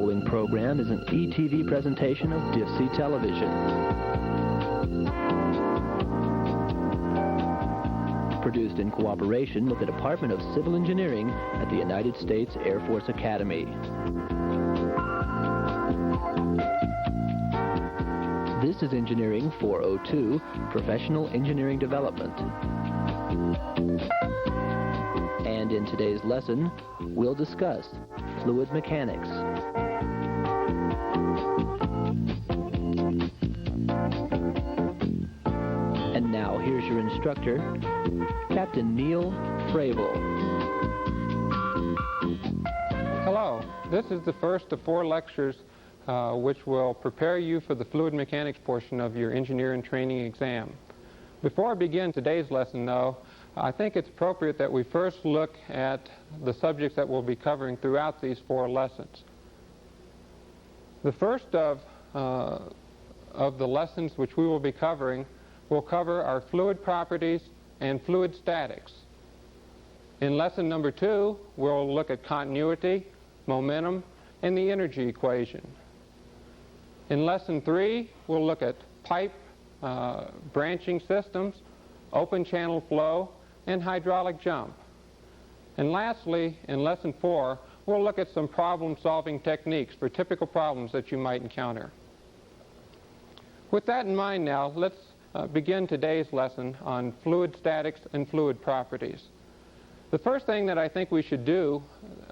following program is an ETV presentation of DIFC Television. Produced in cooperation with the Department of Civil Engineering at the United States Air Force Academy. This is Engineering 402, Professional Engineering Development. And in today's lesson, we'll discuss fluid mechanics. And now, here's your instructor, Captain Neil Fravel. Hello, this is the first of 4 lectures which will prepare you for the fluid mechanics portion of your engineering training exam. Before I begin today's lesson, though, I think it's appropriate that we first look at the subjects that we'll be covering throughout these 4 lessons. The first of the lessons which we will be covering will cover our fluid properties and fluid statics. In lesson number 2, we'll look at continuity, momentum, and the energy equation. In lesson 3, we'll look at pipe branching systems, open channel flow, and hydraulic jump. And lastly, in lesson 4, we'll look at some problem-solving techniques for typical problems that you might encounter. With that in mind now, let's begin today's lesson on fluid statics and fluid properties. The first thing that I think we should do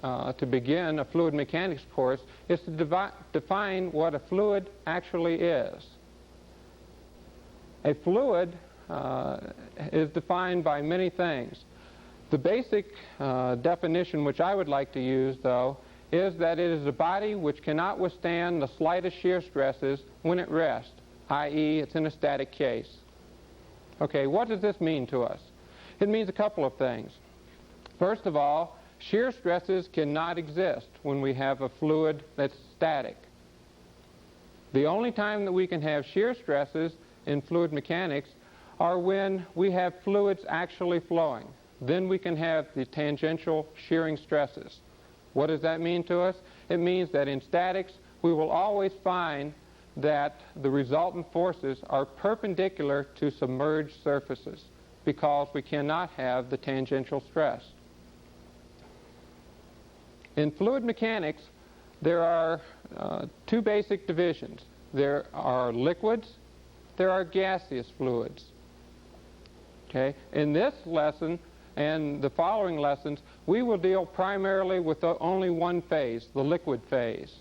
to begin a fluid mechanics course is to define what a fluid actually is. A fluid is defined by many things. The basic definition which I would like to use, though, is that it is a body which cannot withstand the slightest shear stresses when at rest, i.e. it's in a static case. Okay, what does this mean to us? It means a couple of things. First of all, shear stresses cannot exist when we have a fluid that's static. The only time that we can have shear stresses in fluid mechanics are when we have fluids actually flowing. Then we can have the tangential shearing stresses. What does that mean to us? It means that in statics, we will always find that the resultant forces are perpendicular to submerged surfaces because we cannot have the tangential stress. In fluid mechanics, there are 2 basic divisions. There are liquids, there are gaseous fluids. Okay? In this lesson and the following lessons, we will deal primarily with only one phase, the liquid phase.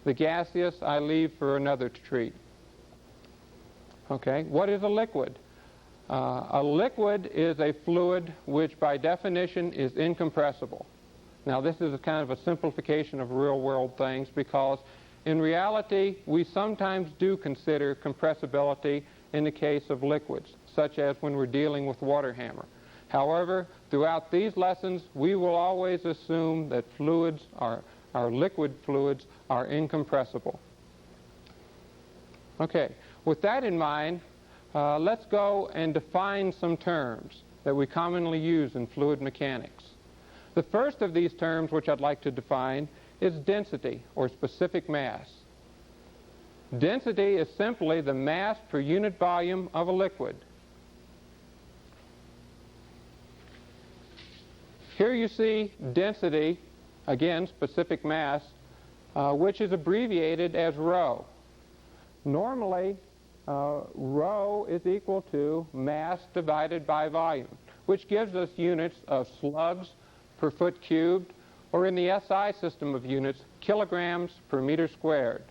The gaseous I leave for another to treat. Okay? What is a liquid? A liquid is a fluid which by definition is incompressible. Now this is a kind of a simplification of real-world things because in reality we sometimes do consider compressibility in the case of liquids, such as when we're dealing with water hammer. However, throughout these lessons we will always assume that fluids our liquid fluids are incompressible. Okay, with that in mind, let's go and define some terms that we commonly use in fluid mechanics. The first of these terms which I'd like to define is density, or specific mass. Density is simply the mass per unit volume of a liquid. Here you see density, again specific mass, which is abbreviated as rho. Normally, rho is equal to mass divided by volume, which gives us units of slugs per foot cubed, or in the SI system of units, kilograms per meter squared.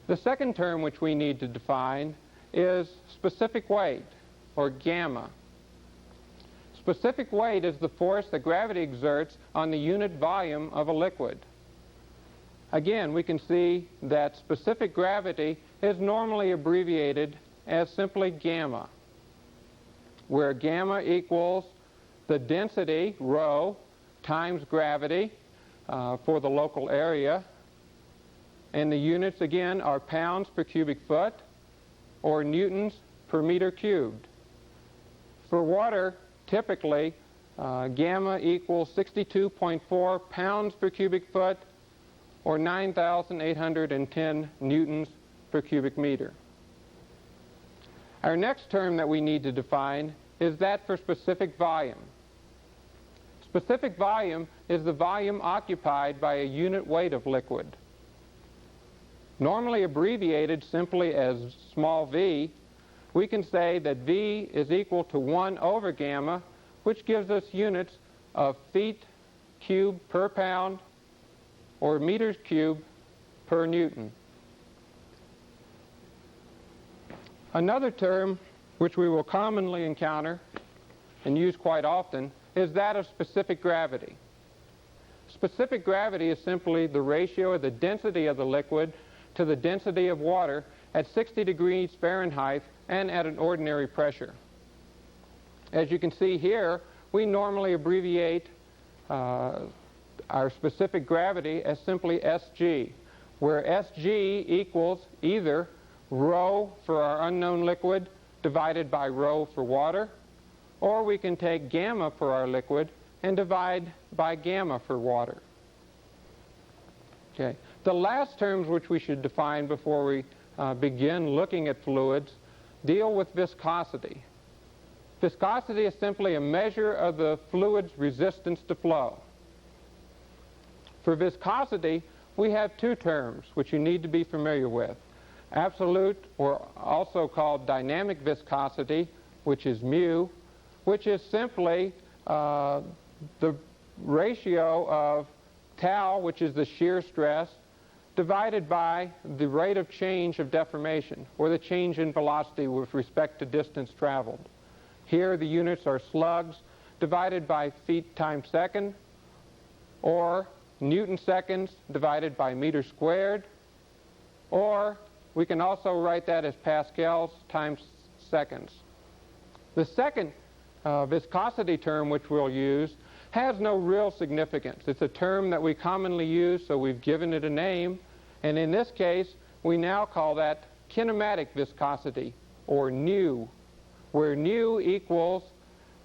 The second term which we need to define is specific weight, or gamma. Specific weight is the force that gravity exerts on the unit volume of a liquid. Again, we can see that specific gravity is normally abbreviated as simply gamma, where gamma equals the density, rho, times gravity for the local area. And the units, again, are pounds per cubic foot or newtons per meter cubed. For water, typically, gamma equals 62.4 pounds per cubic foot or 9,810 newtons per cubic meter. Our next term that we need to define is that for specific volume. Specific volume is the volume occupied by a unit weight of liquid. Normally abbreviated simply as small v, we can say that v is equal to 1 over gamma, which gives us units of feet cubed per pound or meters cubed per newton. Another term which we will commonly encounter and use quite often is that of specific gravity. Specific gravity is simply the ratio of the density of the liquid to the density of water at 60 degrees Fahrenheit and at an ordinary pressure. As you can see here, we normally abbreviate our specific gravity as simply Sg, where Sg equals either rho for our unknown liquid divided by rho for water, or we can take gamma for our liquid and divide by gamma for water. Okay. The last terms which we should define before we begin looking at fluids deal with viscosity. Viscosity is simply a measure of the fluid's resistance to flow. For viscosity, we have two terms which you need to be familiar with. Absolute, or also called dynamic viscosity, which is mu, which is simply the ratio of tau, which is the shear stress, divided by the rate of change of deformation, or the change in velocity with respect to distance traveled. Here the units are slugs divided by feet times second, or Newton seconds divided by meter squared, or we can also write that as pascals times seconds. The second viscosity term which we'll use has no real significance. It's a term that we commonly use, so we've given it a name, and in this case we now call that kinematic viscosity, or nu, where nu equals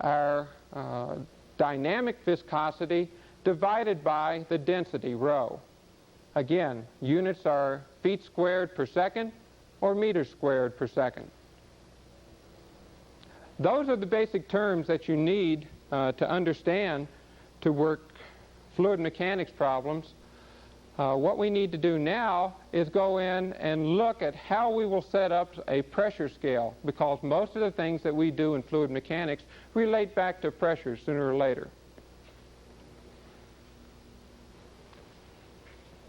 our dynamic viscosity divided by the density, rho. Again, units are feet squared per second or meters squared per second. Those are the basic terms that you need to understand to work fluid mechanics problems. What we need to do now is go in and look at how we will set up a pressure scale, because most of the things that we do in fluid mechanics relate back to pressure sooner or later.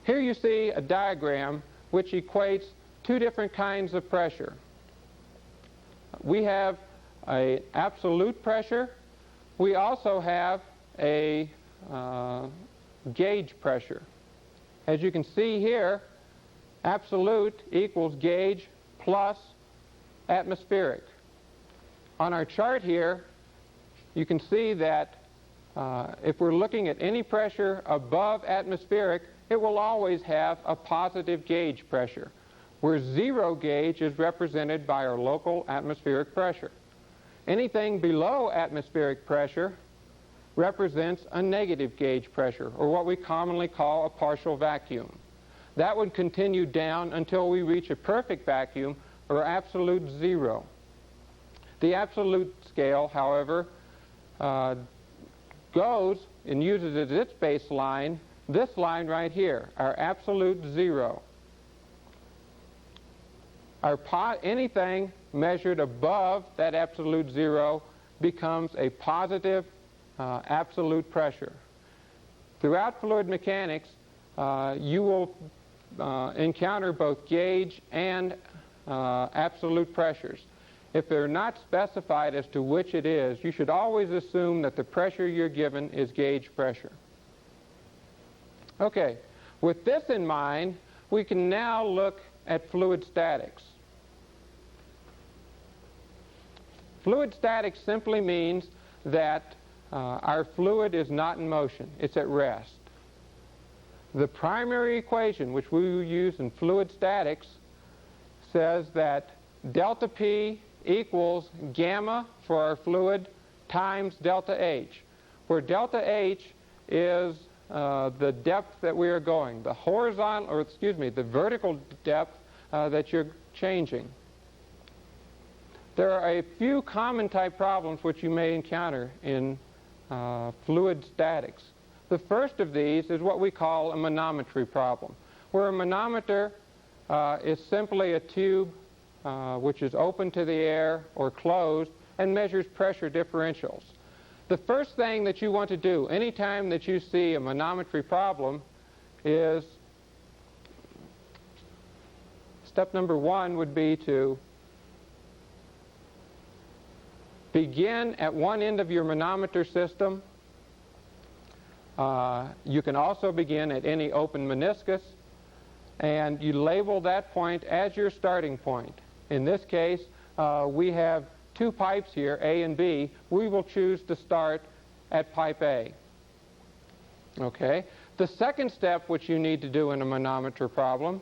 Here you see a diagram which equates two different kinds of pressure. We have an absolute pressure. We also have a gauge pressure. As you can see here, absolute equals gauge plus atmospheric. On our chart here, you can see that if we're looking at any pressure above atmospheric, it will always have a positive gauge pressure, where zero gauge is represented by our local atmospheric pressure. Anything below atmospheric pressure represents a negative gauge pressure, or what we commonly call a partial vacuum. That would continue down until we reach a perfect vacuum, or absolute zero. The absolute scale, however, goes and uses as its baseline this line right here, our absolute zero. Anything measured above that absolute zero becomes a positive absolute pressure. Throughout fluid mechanics, you will encounter both gauge and absolute pressures. If they're not specified as to which it is, you should always assume that the pressure you're given is gauge pressure. Okay, with this in mind, we can now look at fluid statics. Fluid statics simply means that our fluid is not in motion, it's at rest. The primary equation which we will use in fluid statics says that delta P equals gamma for our fluid times delta H, where delta H is the depth that we are going, the horizontal, or excuse me, the vertical depth that you're changing. There are a few common type problems which you may encounter in fluid statics. The first of these is what we call a manometry problem, where a manometer is simply a tube which is open to the air or closed and measures pressure differentials. The first thing that you want to do anytime that you see a manometry problem is, step number one would be to begin at one end of your manometer system. You can also begin at any open meniscus, and you label that point as your starting point. In this case, we have two pipes here, A and B. We will choose to start at pipe A. Okay. The second step which you need to do in a manometer problem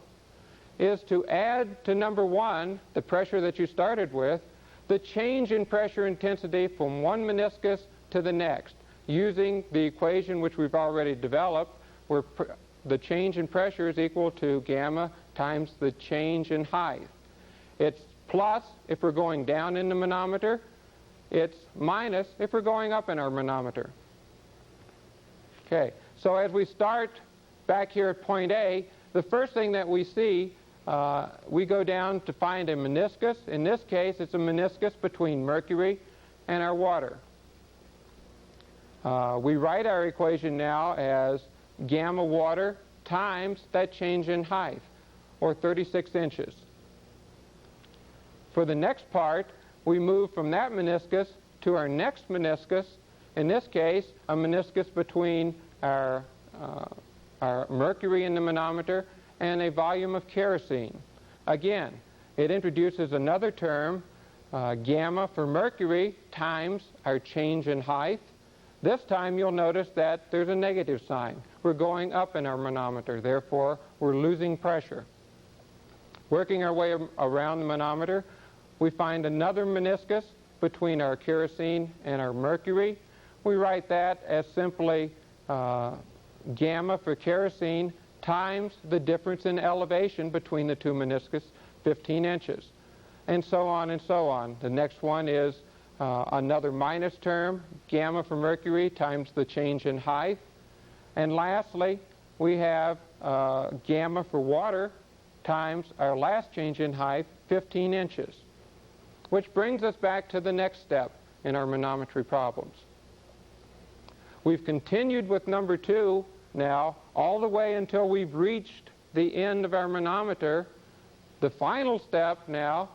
is to add to number one, the pressure that you started with, the change in pressure intensity from one meniscus to the next, using the equation which we've already developed, where the change in pressure is equal to gamma times the change in height. It's plus if we're going down in the manometer. It's minus if we're going up in our manometer. Okay, so as we start back here at point A, the first thing that we see, we go down to find a meniscus. In this case, it's a meniscus between mercury and our water. We write our equation now as gamma water times that change in height, or 36 inches. For the next part, we move from that meniscus to our next meniscus, in this case, a meniscus between our mercury in the manometer and a volume of kerosene. Again, it introduces another term, gamma for mercury times our change in height. This time you'll notice that there's a negative sign. We're going up in our manometer, therefore we're losing pressure. Working our way around the manometer, we find another meniscus between our kerosene and our mercury. We write that as simply gamma for kerosene times the difference in elevation between the two meniscus, 15 inches. And so on and so on. The next one is another minus term, gamma for mercury times the change in height. And lastly, we have gamma for water times our last change in height, 15 inches. Which brings us back to the next step in our manometry problems. We've continued with number two now all the way until we've reached the end of our manometer. The final step now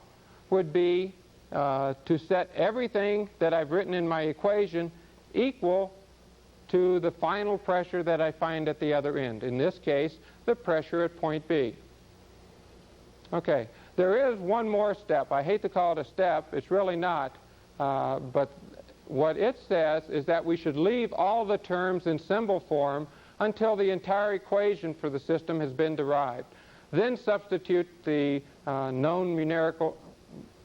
would be to set everything that I've written in my equation equal to the final pressure that I find at the other end. In this case, the pressure at point B. Okay, there is one more step. I hate to call it a step. It's really not. But what it says is that we should leave all the terms in symbol form until the entire equation for the system has been derived. Then substitute the known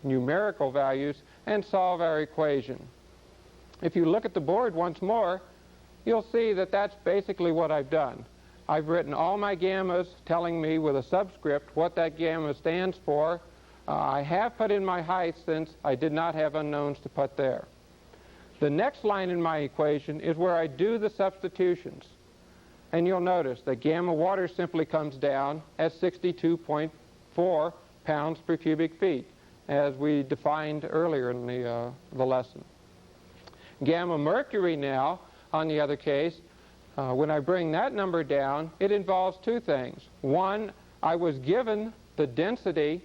numerical values and solve our equation. If you look at the board once more, you'll see that that's basically what I've done. I've written all my gammas telling me with a subscript what that gamma stands for. I have put in my height since I did not have unknowns to put there. The next line in my equation is where I do the substitutions. And you'll notice that gamma water simply comes down as 62.4 pounds per cubic feet, as we defined earlier in the lesson. Gamma mercury now, on the other case, when I bring that number down, it involves two things. One, I was given the density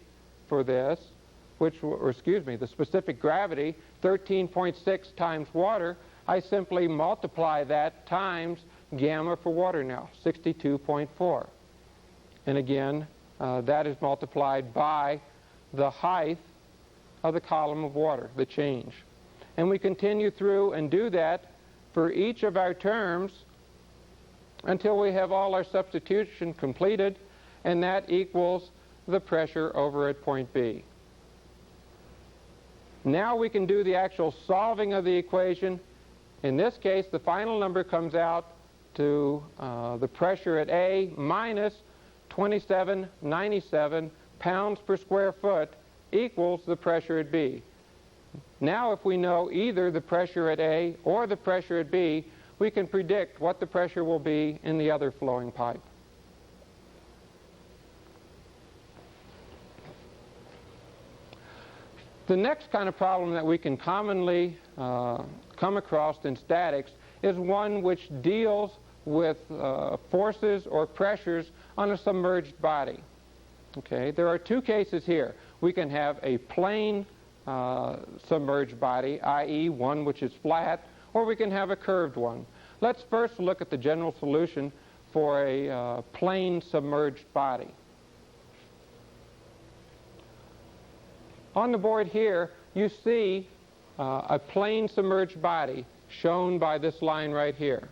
for this, the specific gravity, 13.6 times water. I simply multiply that times gamma for water now, 62.4. And again, that is multiplied by the height of the column of water, the change. And we continue through and do that for each of our terms until we have all our substitution completed, and that equals the pressure over at point B. Now we can do the actual solving of the equation. In this case, the final number comes out to the pressure at A minus 2797 pounds per square foot equals the pressure at B. Now if we know either the pressure at A or the pressure at B, we can predict what the pressure will be in the other flowing pipe. The next kind of problem that we can commonly come across in statics is one which deals with forces or pressures on a submerged body. Okay, there are two cases here. We can have a plain submerged body, i.e. one which is flat, or we can have a curved one. Let's first look at the general solution for a plain submerged body. On the board here, you see a plain submerged body shown by this line right here.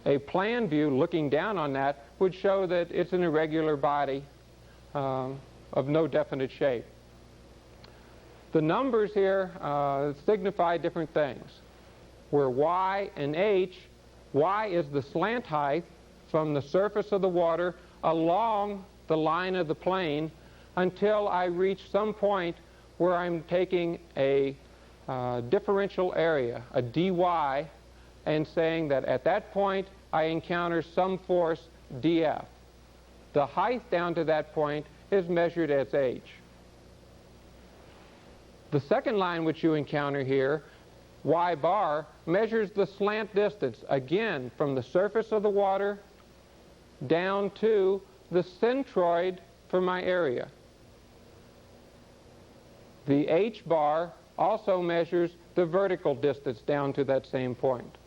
A plan view looking down on that would show that it's an irregular body of no definite shape. The numbers here signify different things. Where y and h, y is the slant height from the surface of the water along the line of the plane until I reach some point where I'm taking a differential area, a dy, and saying that at that point I encounter some force dF. The height down to that point is measured as h. The second line which you encounter here, y bar, measures the slant distance, again from the surface of the water down to the centroid for my area. The h bar also measures the vertical distance down to that same point.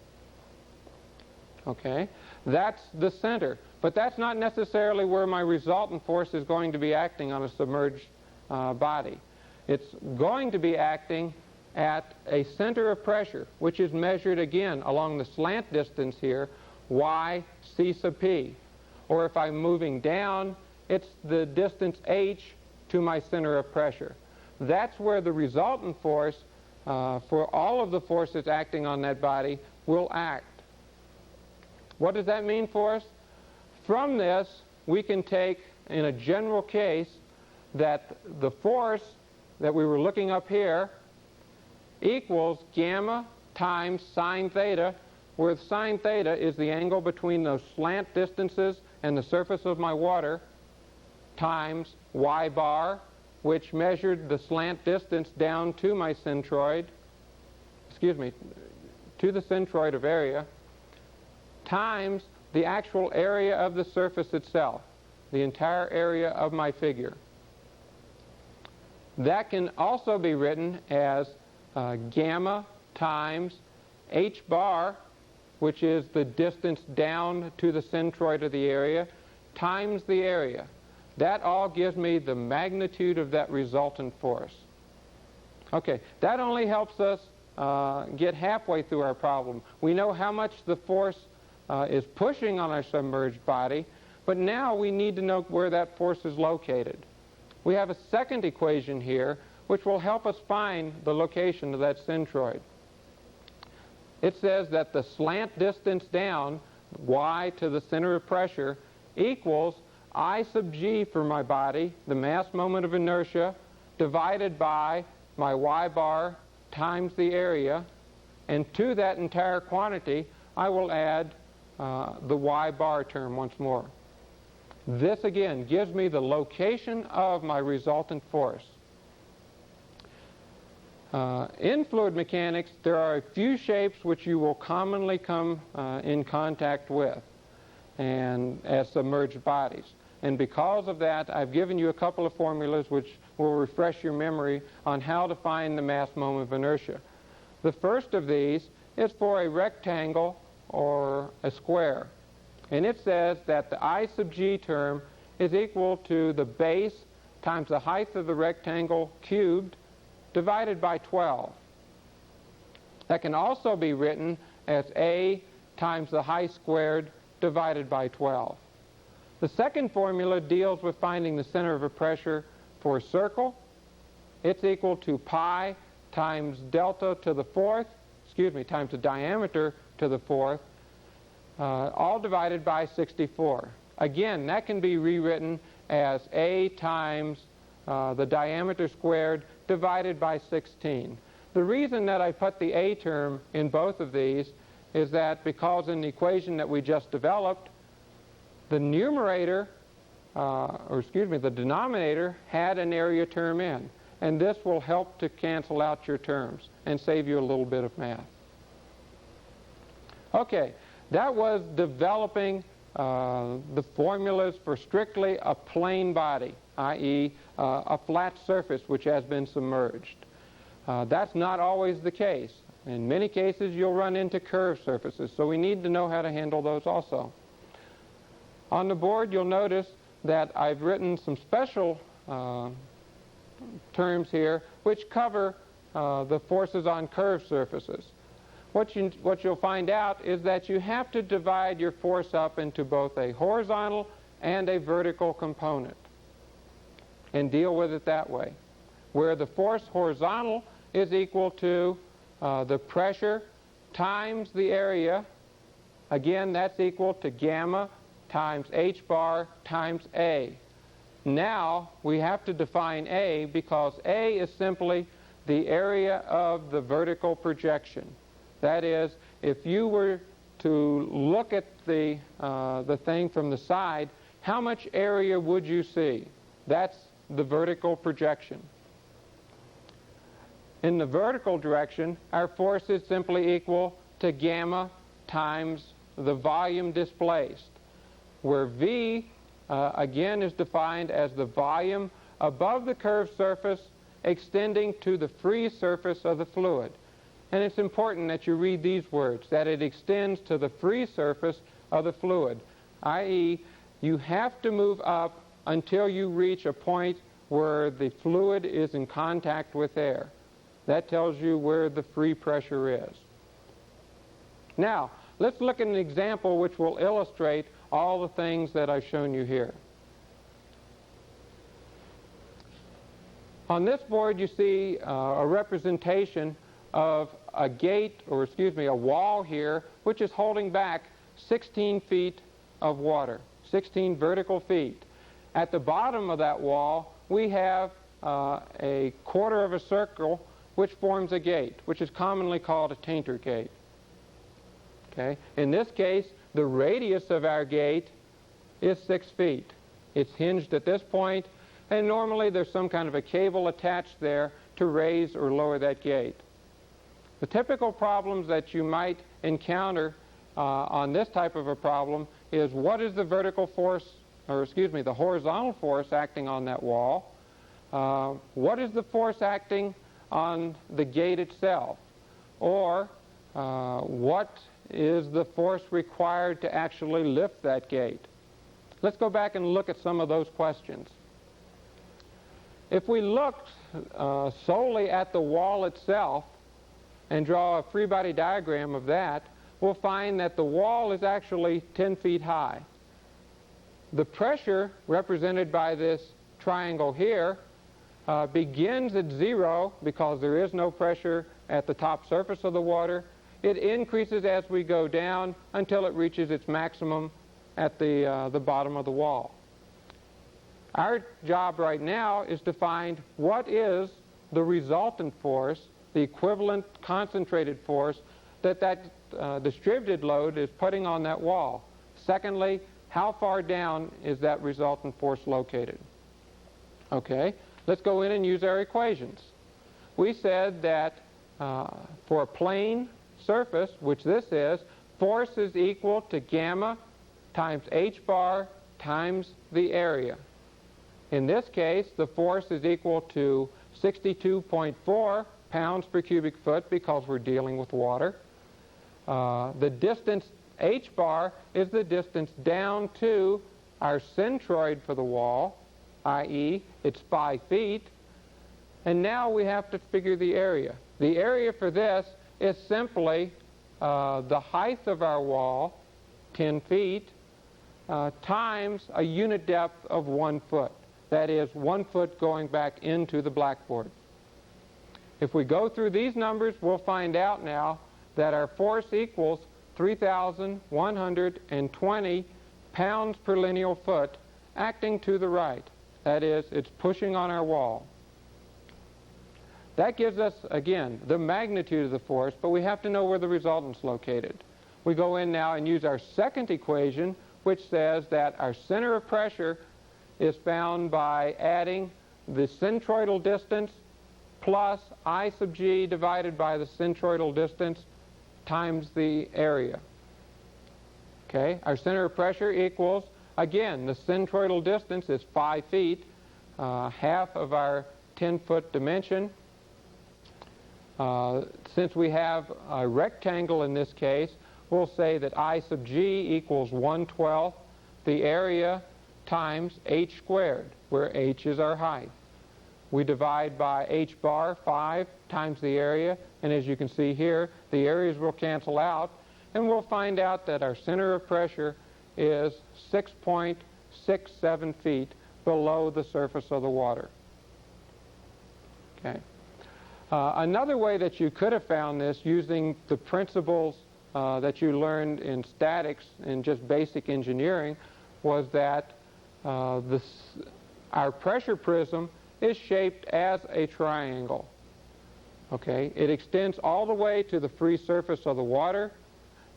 Okay, that's the center, but that's not necessarily where my resultant force is going to be acting on a submerged body. It's going to be acting at a center of pressure, which is measured again along the slant distance here, y c sub p. Or if I'm moving down, it's the distance h to my center of pressure. That's where the resultant force for all of the forces acting on that body will act. What does that mean for us? From this, we can take, in a general case, that the force that we were looking up here equals gamma times sine theta, where sine theta is the angle between those slant distances and the surface of my water, times y bar, which measured the slant distance down to my centroid, to the centroid of area, times the actual area of the surface itself, the entire area of my figure. That can also be written as gamma times h bar, which is the distance down to the centroid of the area, times the area. That all gives me the magnitude of that resultant force. Okay, that only helps us get halfway through our problem. We know how much the force is pushing on our submerged body, but now we need to know where that force is located. We have a second equation here which will help us find the location of that centroid. It says that the slant distance down, y to the center of pressure, equals I sub g for my body, the mass moment of inertia, divided by my y bar times the area, and to that entire quantity I will add the y bar term once more. This again gives me the location of my resultant force. In fluid mechanics, there are a few shapes which you will commonly come in contact with and as submerged bodies. And because of that, I've given you a couple of formulas which will refresh your memory on how to find the mass moment of inertia. The first of these is for a rectangle or a square. And it says that the I sub g term is equal to the base times the height of the rectangle cubed divided by 12. That can also be written as A times the height squared divided by 12. The second formula deals with finding the center of a pressure for a circle. It's equal to pi times delta to the fourth, times the diameter to the fourth, all divided by 64. Again, that can be rewritten as A times the diameter squared divided by 16. The reason that I put the A term in both of these is that because in the equation that we just developed, the numerator, the denominator had an area term in. And this will help to cancel out your terms and save you a little bit of math. Okay, that was developing the formulas for strictly a plane body, i.e. A flat surface which has been submerged. That's not always the case. In many cases you'll run into curved surfaces, so we need to know how to handle those also. On the board you'll notice that I've written some special terms here which cover the forces on curved surfaces. What you'll find out is that you have to divide your force up into both a horizontal and a vertical component and deal with it that way, where the force horizontal is equal to the pressure times the area. Again, that's equal to gamma times h bar times A. Now we have to define A because A is simply the area of the vertical projection. That is, if you were to look at the thing from the side, how much area would you see? That's the vertical projection. In the vertical direction, our force is simply equal to gamma times the volume displaced, where V, again, is defined as the volume above the curved surface extending to the free surface of the fluid. And it's important that you read these words, that it extends to the free surface of the fluid, i.e., you have to move up until you reach a point where the fluid is in contact with air. That tells you where the free pressure is. Now, let's look at an example which will illustrate all the things that I've shown you here. On this board you see a representation of a gate, or a wall here, which is holding back 16 feet of water, 16 vertical feet. At the bottom of that wall, we have a quarter of a circle which forms a gate, which is commonly called a tainter gate. Okay? In this case, the radius of our gate is 6 feet. It's hinged at this point, and normally there's some kind of a cable attached there to raise or lower that gate. The typical problems that you might encounter on this type of a problem is what is the vertical force, the horizontal force acting on that wall? What is the force acting on the gate itself? Or what is the force required to actually lift that gate? Let's go back and look at some of those questions. If we looked solely at the wall itself and draw a free body diagram of that, we'll find that the wall is actually 10 feet high. The pressure represented by this triangle here begins at 0 because there is no pressure at the top surface of the water. It increases as we go down until it reaches its maximum at the bottom of the wall. Our job right now is to find what is the resultant force, the equivalent concentrated force that distributed load is putting on that wall. Secondly, how far down is that resultant force located? Okay, let's go in and use our equations. We said that for a plane surface, which this is, force is equal to gamma times h bar times the area. In this case, the force is equal to 62.4 pounds per cubic foot because we're dealing with water. The distance h bar is the distance down to our centroid for the wall, i.e. it's 5 feet. And now we have to figure the area. The area for this is simply the height of our wall, 10 feet, times a unit depth of 1 foot. That is 1 foot going back into the blackboard. If we go through these numbers, we'll find out now that our force equals 3,120 pounds per lineal foot acting to the right. That is, it's pushing on our wall. That gives us, again, the magnitude of the force, but we have to know where the resultant's located. We go in now and use our second equation, which says that our center of pressure is found by adding the centroidal distance plus I sub g divided by the centroidal distance times the area. Okay, our center of pressure equals, again, the centroidal distance is 5 feet, half of our 10-foot dimension. Since we have a rectangle in this case, we'll say that I sub g equals 1/12 the area times h squared, where h is our height. We divide by h bar, 5, times the area, and as you can see here, the areas will cancel out, and we'll find out that our center of pressure is 6.67 feet below the surface of the water. Okay. Another way that you could have found this using the principles that you learned in statics and just basic engineering was that our pressure prism is shaped as a triangle. Okay, it extends all the way to the free surface of the water,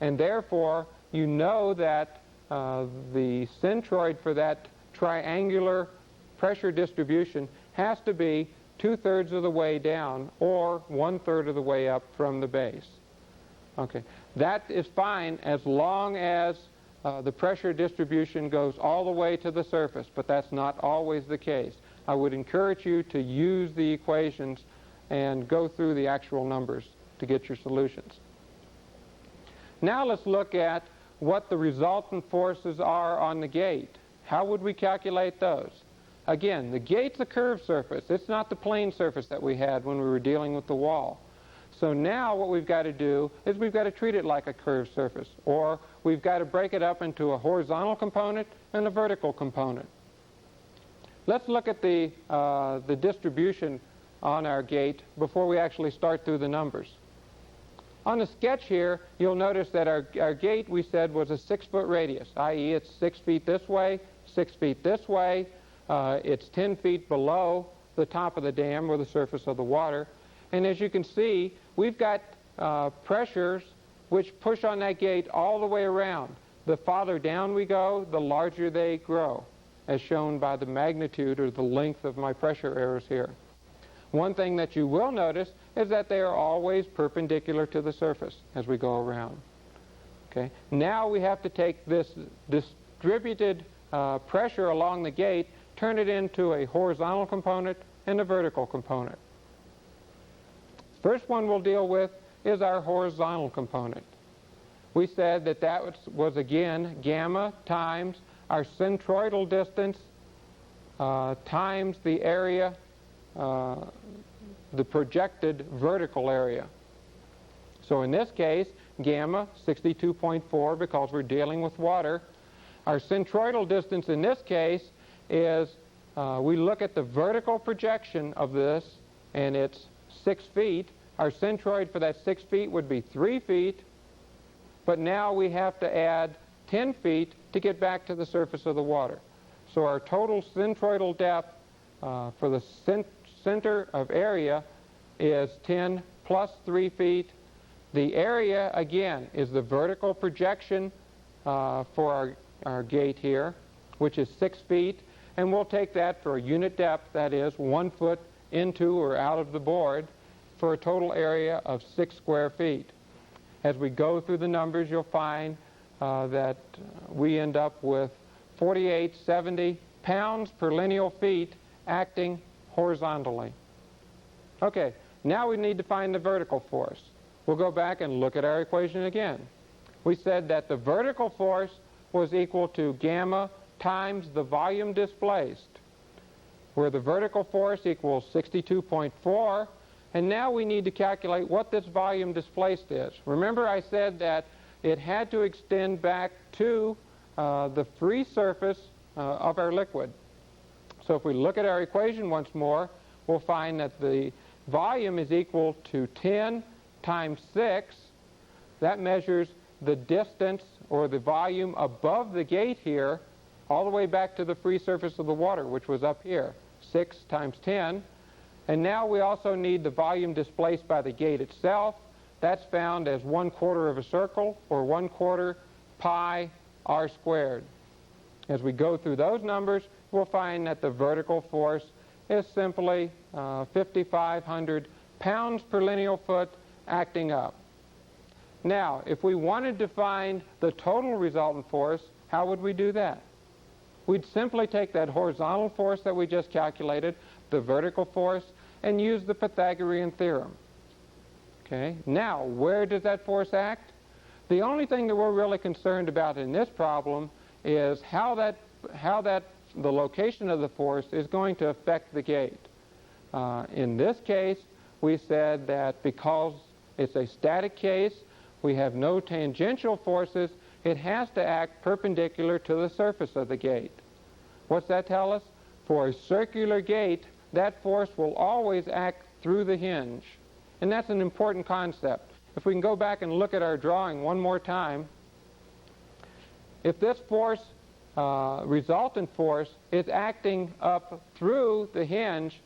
and therefore you know that the centroid for that triangular pressure distribution has to be 2/3 of the way down or 1/3 of the way up from the base. Okay, that is fine as long as the pressure distribution goes all the way to the surface, but that's not always the case. I would encourage you to use the equations and go through the actual numbers to get your solutions. Now let's look at what the resultant forces are on the gate. How would we calculate those? Again, the gate's a curved surface. It's not the plane surface that we had when we were dealing with the wall. So now what we've got to do is we've got to treat it like a curved surface, or we've got to break it up into a horizontal component and a vertical component. Let's look at the distribution on our gate before we actually start through the numbers. On the sketch here, you'll notice that our gate, we said, was a 6-foot radius, i.e. it's 6 feet this way, 6 feet this way. It's 10 feet below the top of the dam or the surface of the water. And as you can see, we've got pressures which push on that gate all the way around. The farther down we go, the larger they grow, as shown by the magnitude or the length of my pressure arrows here. One thing that you will notice is that they are always perpendicular to the surface as we go around. Okay. Now we have to take this distributed pressure along the gate, turn it into a horizontal component and a vertical component. First one we'll deal with is our horizontal component. We said that was again gamma times our centroidal distance times the area, the projected vertical area. So in this case, gamma 62.4 because we're dealing with water. Our centroidal distance in this case is, we look at the vertical projection of this, and it's 6 feet. Our centroid for that 6 feet would be 3 feet, but now we have to add 10 feet to get back to the surface of the water. So our total centroidal depth for the center of area is 10 plus 3 feet. The area, again, is the vertical projection for our gate here, which is 6 feet. And we'll take that for a unit depth, that is 1 foot into or out of the board, for a total area of 6 square feet. As we go through the numbers, you'll find that we end up with 4870 pounds per lineal feet acting horizontally. Okay, now we need to find the vertical force. We'll go back and look at our equation again. We said that the vertical force was equal to gamma times the volume displaced, where the vertical force equals 62.4, and now we need to calculate what this volume displaced is. Remember I said that it had to extend back to the free surface of our liquid. So if we look at our equation once more, we'll find that the volume is equal to 10 times 6. That measures the distance or the volume above the gate here all the way back to the free surface of the water, which was up here, 6 times 10. And now we also need the volume displaced by the gate itself. That's found as 1/4 of a circle, or 1/4 pi r squared. As we go through those numbers, we'll find that the vertical force is simply 5,500 pounds per lineal foot acting up. Now, if we wanted to find the total resultant force, how would we do that? We'd simply take that horizontal force that we just calculated, the vertical force, and use the Pythagorean theorem. Okay. Now, where does that force act? The only thing that we're really concerned about in this problem is how the location of the force is going to affect the gate. In this case, we said that because it's a static case, we have no tangential forces, it has to act perpendicular to the surface of the gate. What's that tell us? For a circular gate, that force will always act through the hinge. And that's an important concept. If we can go back and look at our drawing one more time, if this force, resultant force, is acting up through the hinge,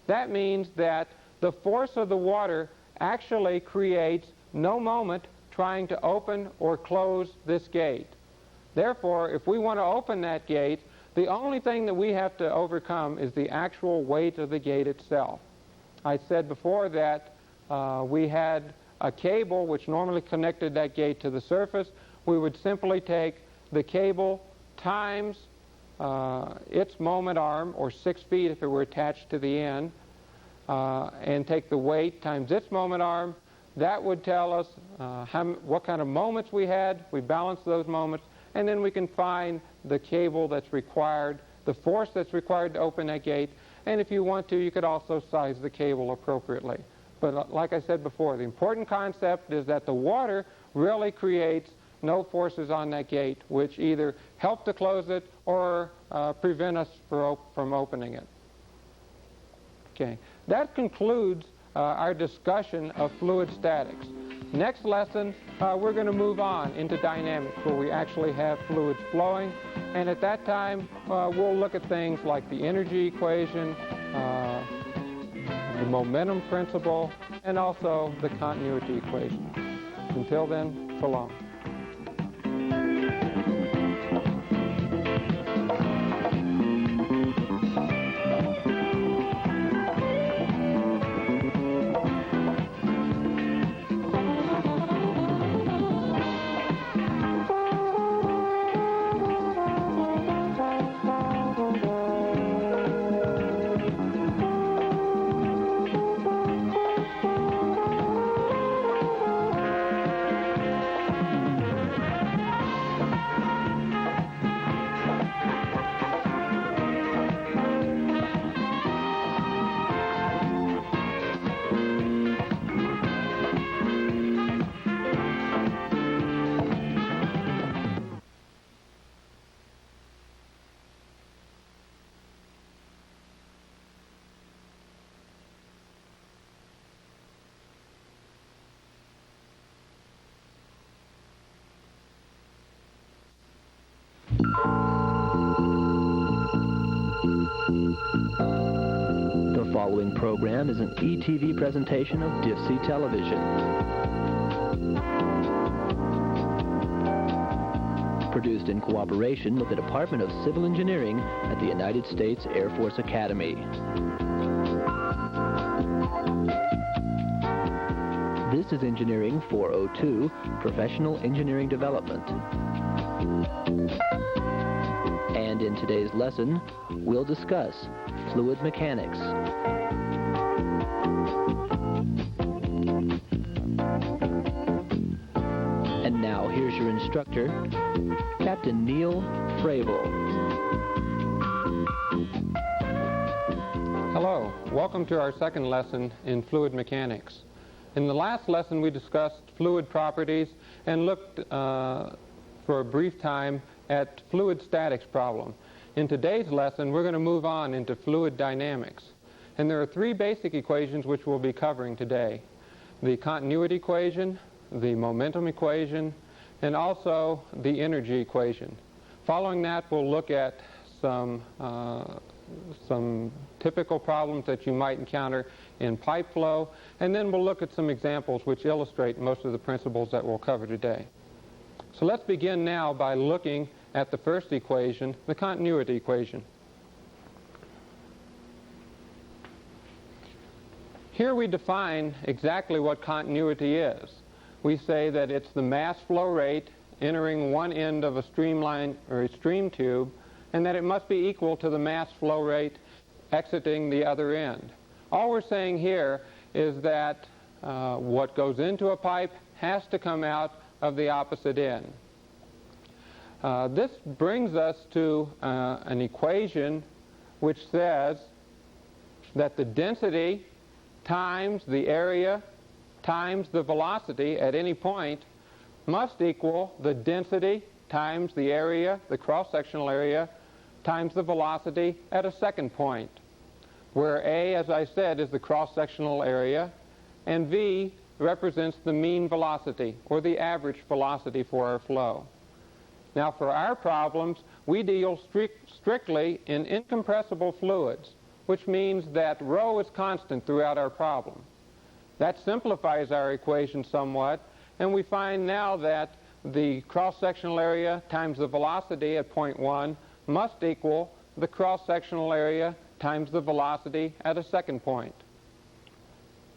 that means that the force of the water actually creates no moment trying to open or close this gate. Therefore, if we want to open that gate, the only thing that we have to overcome is the actual weight of the gate itself. I said before that we had a cable which normally connected that gate to the surface. We would simply take the cable times its moment arm, or 6 feet if it were attached to the end, and take the weight times its moment arm. That would tell us what kind of moments we had. We balance those moments, and then we can find the cable that's required, the force that's required to open that gate. And if you want to, you could also size the cable appropriately. But like I said before, the important concept is that the water really creates no forces on that gate, which either help to close it or prevent us from opening it. Okay, that concludes our discussion of fluid statics. Next lesson, we're going to move on into dynamics, where we actually have fluids flowing. And at that time, we'll look at things like the energy equation, the momentum principle, and also the continuity equation. Until then, so long. The following program is an ETV presentation of DIFC Television. Produced in cooperation with the Department of Civil Engineering at the United States Air Force Academy. This is Engineering 402, Professional Engineering Development. And in today's lesson, we'll discuss fluid mechanics. And now, here's your instructor, Captain Neil Fravel. Hello, welcome to our second lesson in fluid mechanics. In the last lesson, we discussed fluid properties and looked for a brief time at fluid statics problem. In today's lesson, we're going to move on into fluid dynamics. And there are 3 basic equations which we'll be covering today: the continuity equation, the momentum equation, and also the energy equation. Following that, we'll look at some typical problems that you might encounter in pipe flow, and then we'll look at some examples which illustrate most of the principles that we'll cover today. So let's begin now by looking at the first equation, the continuity equation. Here we define exactly what continuity is. We say that it's the mass flow rate entering one end of a streamline or a stream tube, and that it must be equal to the mass flow rate exiting the other end. All we're saying here is that what goes into a pipe has to come out of the opposite end. This brings us to an equation which says that the density times the area times the velocity at any point must equal the density times the area, the cross-sectional area, times the velocity at a second point, where A, as I said, is the cross-sectional area, and V represents the mean velocity, or the average velocity for our flow. Now, for our problems, we deal strictly in incompressible fluids, which means that rho is constant throughout our problem. That simplifies our equation somewhat, and we find now that the cross-sectional area times the velocity at point 1 must equal the cross-sectional area times the velocity at a second point.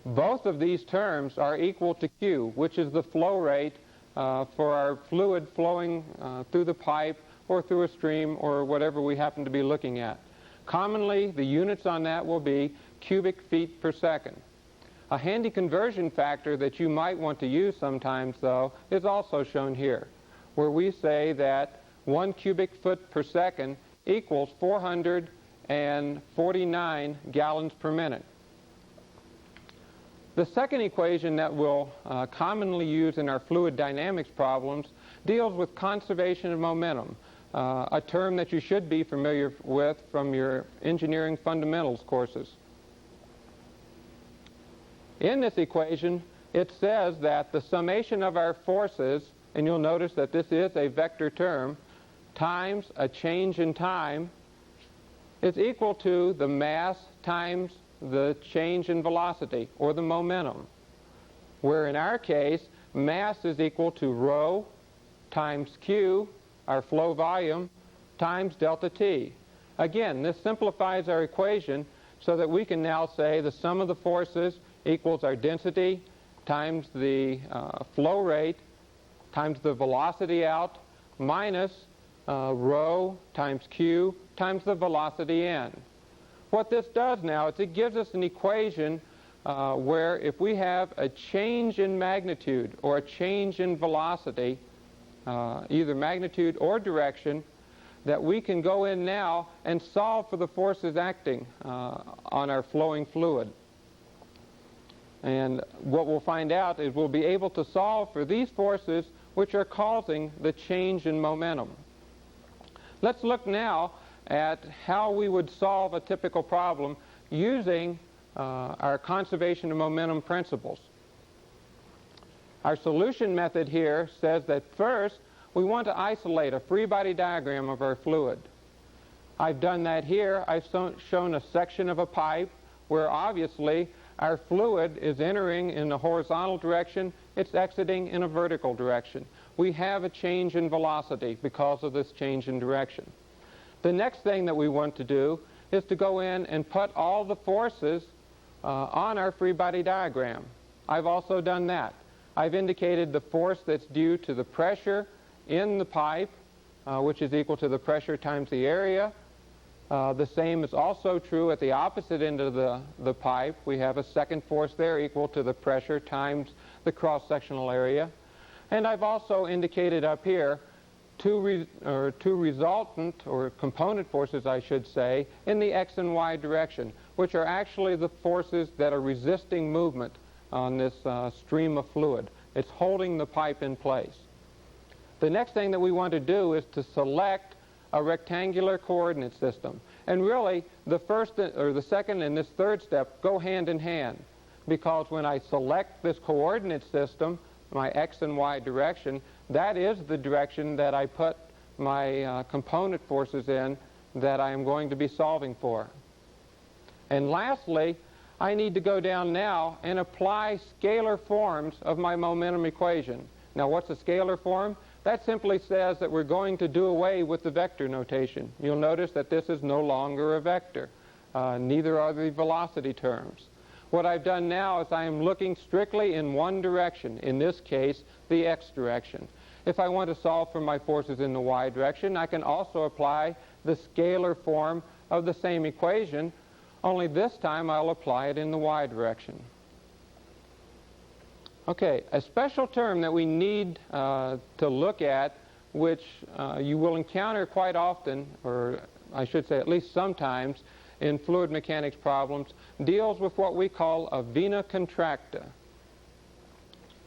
Both of these terms are equal to Q, which is the flow rate for our fluid flowing through the pipe or through a stream or whatever we happen to be looking at. Commonly, the units on that will be cubic feet per second. A handy conversion factor that you might want to use sometimes, though, is also shown here, where we say that 1 cubic foot per second equals 449 gallons per minute. The second equation that we'll commonly use in our fluid dynamics problems deals with conservation of momentum, a term that you should be familiar with from your engineering fundamentals courses. In this equation, it says that the summation of our forces, and you'll notice that this is a vector term, times a change in time is equal to the mass times the change in velocity, or the momentum, where in our case, mass is equal to rho times Q, our flow volume, times delta T. Again, this simplifies our equation so that we can now say the sum of the forces equals our density times the flow rate times the velocity out minus rho times Q times the velocity in. What this does now is it gives us an equation where if we have a change in magnitude or a change in velocity, either magnitude or direction, that we can go in now and solve for the forces acting on our flowing fluid. And what we'll find out is we'll be able to solve for these forces which are causing the change in momentum. Let's look now at how we would solve a typical problem using our conservation of momentum principles. Our solution method here says that first we want to isolate a free body diagram of our fluid. I've done that here. I've shown a section of a pipe where obviously our fluid is entering in a horizontal direction, it's exiting in a vertical direction. We have a change in velocity because of this change in direction. The next thing that we want to do is to go in and put all the forces on our free body diagram. I've also done that. I've indicated the force that's due to the pressure in the pipe, which is equal to the pressure times the area. The same is also true at the opposite end of the pipe. We have a second force there equal to the pressure times the cross-sectional area. And I've also indicated up here two resultant or component forces, I should say, in the X and Y direction, which are actually the forces that are resisting movement on this stream of fluid. It's holding the pipe in place. The next thing that we want to do is to select a rectangular coordinate system. And really, the first or the second and this third step go hand in hand, because when I select this coordinate system, my x and y direction, that is the direction that I put my component forces in that I am going to be solving for. And lastly, I need to go down now and apply scalar forms of my momentum equation. Now, what's a scalar form? That simply says that we're going to do away with the vector notation. You'll notice that this is no longer a vector. Neither are the velocity terms. What I've done now is I am looking strictly in one direction, in this case, the x direction. If I want to solve for my forces in the y direction, I can also apply the scalar form of the same equation, only this time I'll apply it in the y direction. Okay, a special term that we need to look at, which you will encounter quite often, or I should say at least sometimes, in fluid mechanics problems, deals with what we call a vena contracta.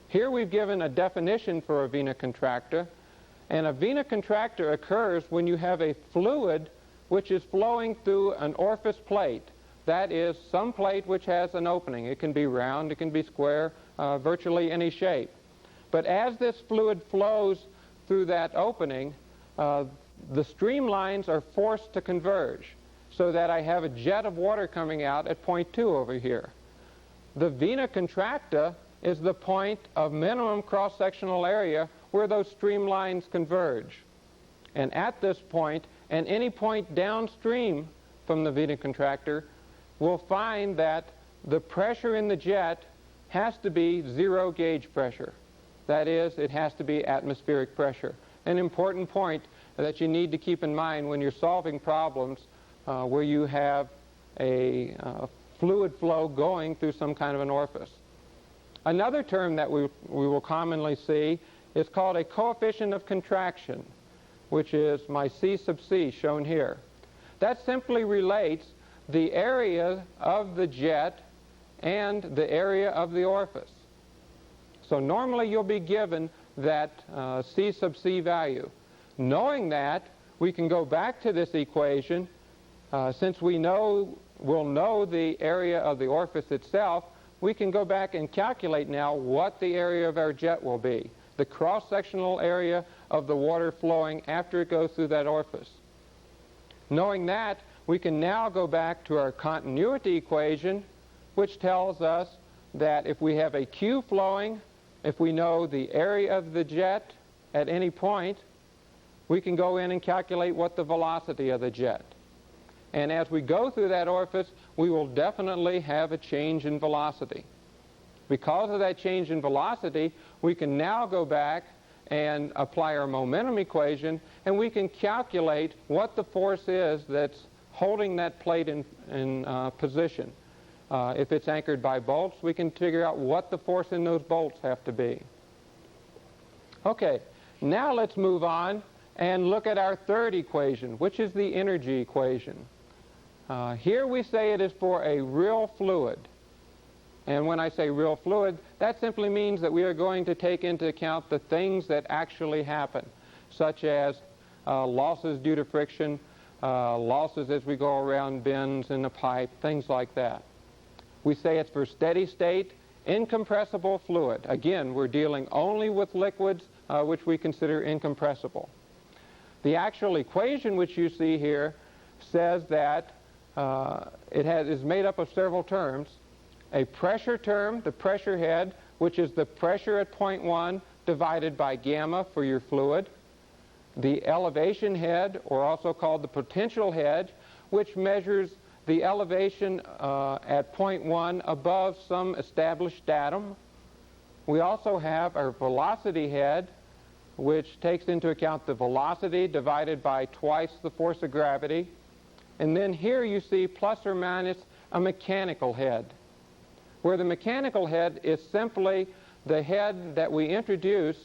Here we've given a definition for a vena contracta, and a vena contracta occurs when you have a fluid which is flowing through an orifice plate. That is, some plate which has an opening. It can be round, it can be square, virtually any shape. But as this fluid flows through that opening, the streamlines are forced to converge, so that I have a jet of water coming out at point 2 over here. The vena contracta is the point of minimum cross-sectional area where those streamlines converge. And at this point, and any point downstream from the vena contracta, we'll find that the pressure in the jet has to be zero gauge pressure. That is, it has to be atmospheric pressure. An important point that you need to keep in mind when you're solving problems where you have a fluid flow going through some kind of an orifice. Another term that we will commonly see is called a coefficient of contraction, which is my C sub C shown here. That simply relates the area of the jet and the area of the orifice. So normally you'll be given that C sub C value. Knowing that, we can go back to this equation. Since we'll know the area of the orifice itself, we can go back and calculate now what the area of our jet will be, the cross-sectional area of the water flowing after it goes through that orifice. Knowing that, we can now go back to our continuity equation, which tells us that if we have a Q flowing, if we know the area of the jet at any point, we can go in and calculate what the velocity of the jet. And as we go through that orifice, we will definitely have a change in velocity. Because of that change in velocity, we can now go back and apply our momentum equation, and we can calculate what the force is that's holding that plate in position. If it's anchored by bolts, we can figure out what the force in those bolts have to be. Okay, now let's move on and look at our third equation, which is the energy equation. Here we say it is for a real fluid. And when I say real fluid, that simply means that we are going to take into account the things that actually happen, such as losses due to friction, losses as we go around bends in the pipe, things like that. We say it's for steady state, incompressible fluid. Again, we're dealing only with liquids which we consider incompressible. The actual equation which you see here says that is made up of several terms. A pressure term, the pressure head, which is the pressure at point 1 divided by gamma for your fluid. The elevation head, or also called the potential head, which measures the elevation at point 1 above some established datum. We also have our velocity head, which takes into account the velocity divided by twice the force of gravity. And then here you see plus or minus a mechanical head, where the mechanical head is simply the head that we introduce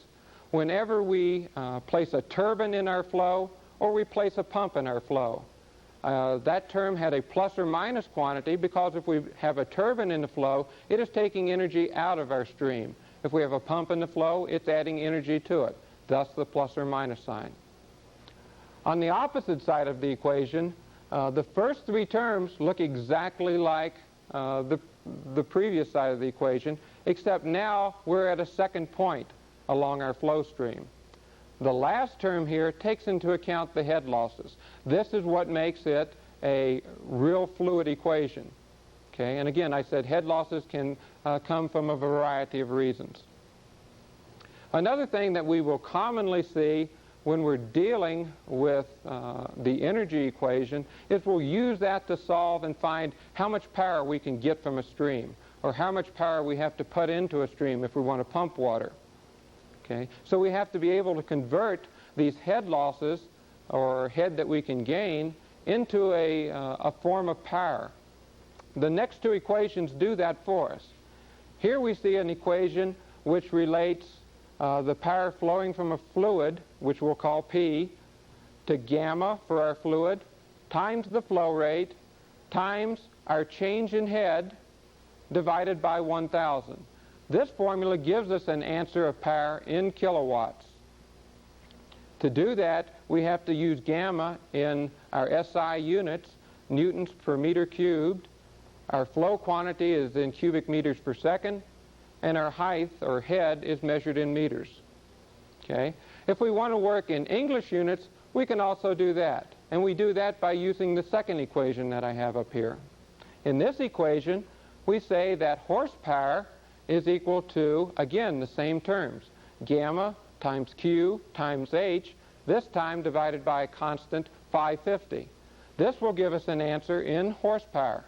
whenever we place a turbine in our flow or we place a pump in our flow. That term had a plus or minus quantity because if we have a turbine in the flow, it is taking energy out of our stream. If we have a pump in the flow, it's adding energy to it, thus the plus or minus sign. On the opposite side of the equation, the first three terms look exactly like the previous side of the equation, except now we're at a second point along our flow stream. The last term here takes into account the head losses. This is what makes it a real fluid equation. Okay, and again, I said head losses can come from a variety of reasons. Another thing that we will commonly see when we're dealing with the energy equation is we'll use that to solve and find how much power we can get from a stream, or how much power we have to put into a stream if we want to pump water. Okay? So we have to be able to convert these head losses, or head that we can gain, into a form of power. The next two equations do that for us. Here we see an equation which relates the power flowing from a fluid, which we'll call P, to gamma for our fluid, times the flow rate, times our change in head, divided by 1,000. This formula gives us an answer of power in kilowatts. To do that, we have to use gamma in our SI units, newtons per meter cubed. Our flow quantity is in cubic meters per second, and our height, or head, is measured in meters. Okay? If we want to work in English units, we can also do that. And we do that by using the second equation that I have up here. In this equation, we say that horsepower is equal to, again, the same terms, gamma times Q times H, this time divided by a constant 550. This will give us an answer in horsepower.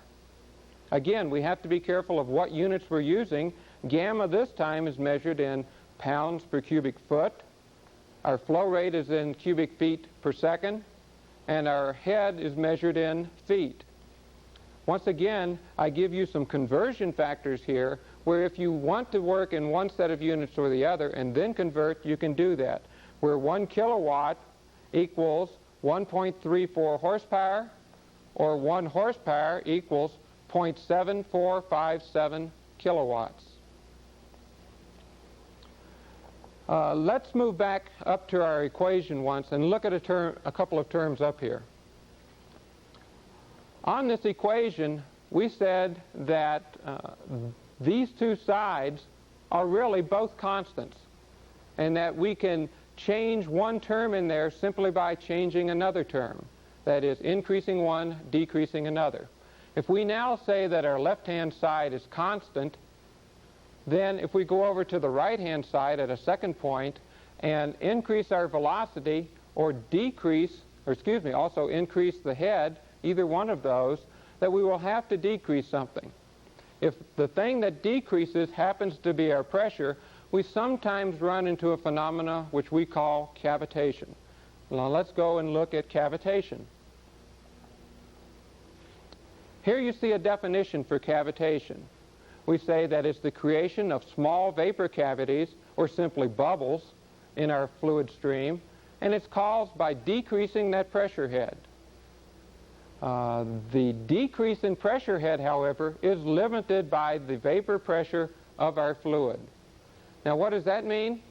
Again, we have to be careful of what units we're using. Gamma this time is measured in pounds per cubic foot. Our flow rate is in cubic feet per second. And our head is measured in feet. Once again, I give you some conversion factors here, where if you want to work in one set of units or the other and then convert, you can do that. Where 1 kilowatt equals 1.34 horsepower, or 1 horsepower equals 0.7457 kilowatts. Let's move back up to our equation once and look at a couple of terms up here. On this equation, we said that these two sides are really both constants, and that we can change one term in there simply by changing another term. That is, increasing one, decreasing another. If we now say that our left-hand side is constant, then if we go over to the right-hand side at a second point and increase our velocity, or also increase the head, either one of those, that we will have to decrease something. If the thing that decreases happens to be our pressure, we sometimes run into a phenomena which we call cavitation. Now let's go and look at cavitation. Here you see a definition for cavitation. We say that it's the creation of small vapor cavities, or simply bubbles, in our fluid stream, and it's caused by decreasing that pressure head. The decrease in pressure head, however, is limited by the vapor pressure of our fluid. Now what does that mean?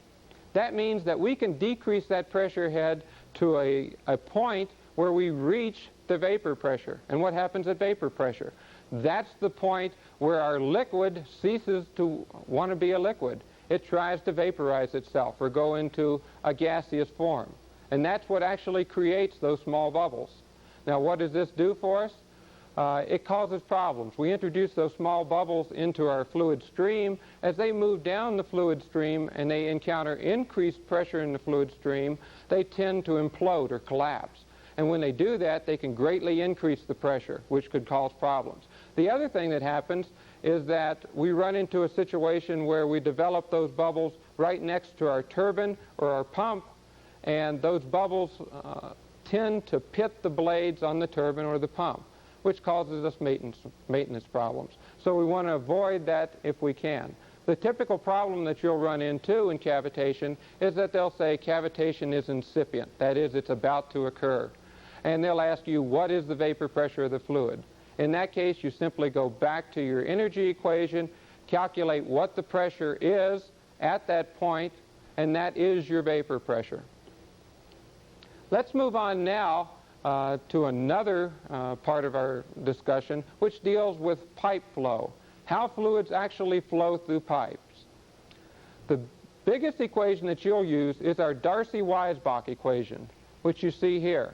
That means that we can decrease that pressure head to a point where we reach the vapor pressure. And what happens at vapor pressure? That's the point where our liquid ceases to want to be a liquid. It tries to vaporize itself or go into a gaseous form. And that's what actually creates those small bubbles. Now what does this do for us? It causes problems. We introduce those small bubbles into our fluid stream. As they move down the fluid stream and they encounter increased pressure in the fluid stream, they tend to implode or collapse. And when they do that, they can greatly increase the pressure, which could cause problems. The other thing that happens is that we run into a situation where we develop those bubbles right next to our turbine or our pump, and those bubbles tend to pit the blades on the turbine or the pump, which causes us maintenance problems. So we want to avoid that if we can. The typical problem that you'll run into in cavitation is that they'll say cavitation is incipient. That is, it's about to occur. And they'll ask you, what is the vapor pressure of the fluid? In that case, you simply go back to your energy equation, calculate what the pressure is at that point, and that is your vapor pressure. Let's move on now to another part of our discussion, which deals with pipe flow. how fluids actually flow through pipes. The biggest equation that you'll use is our Darcy-Weisbach equation, which you see here.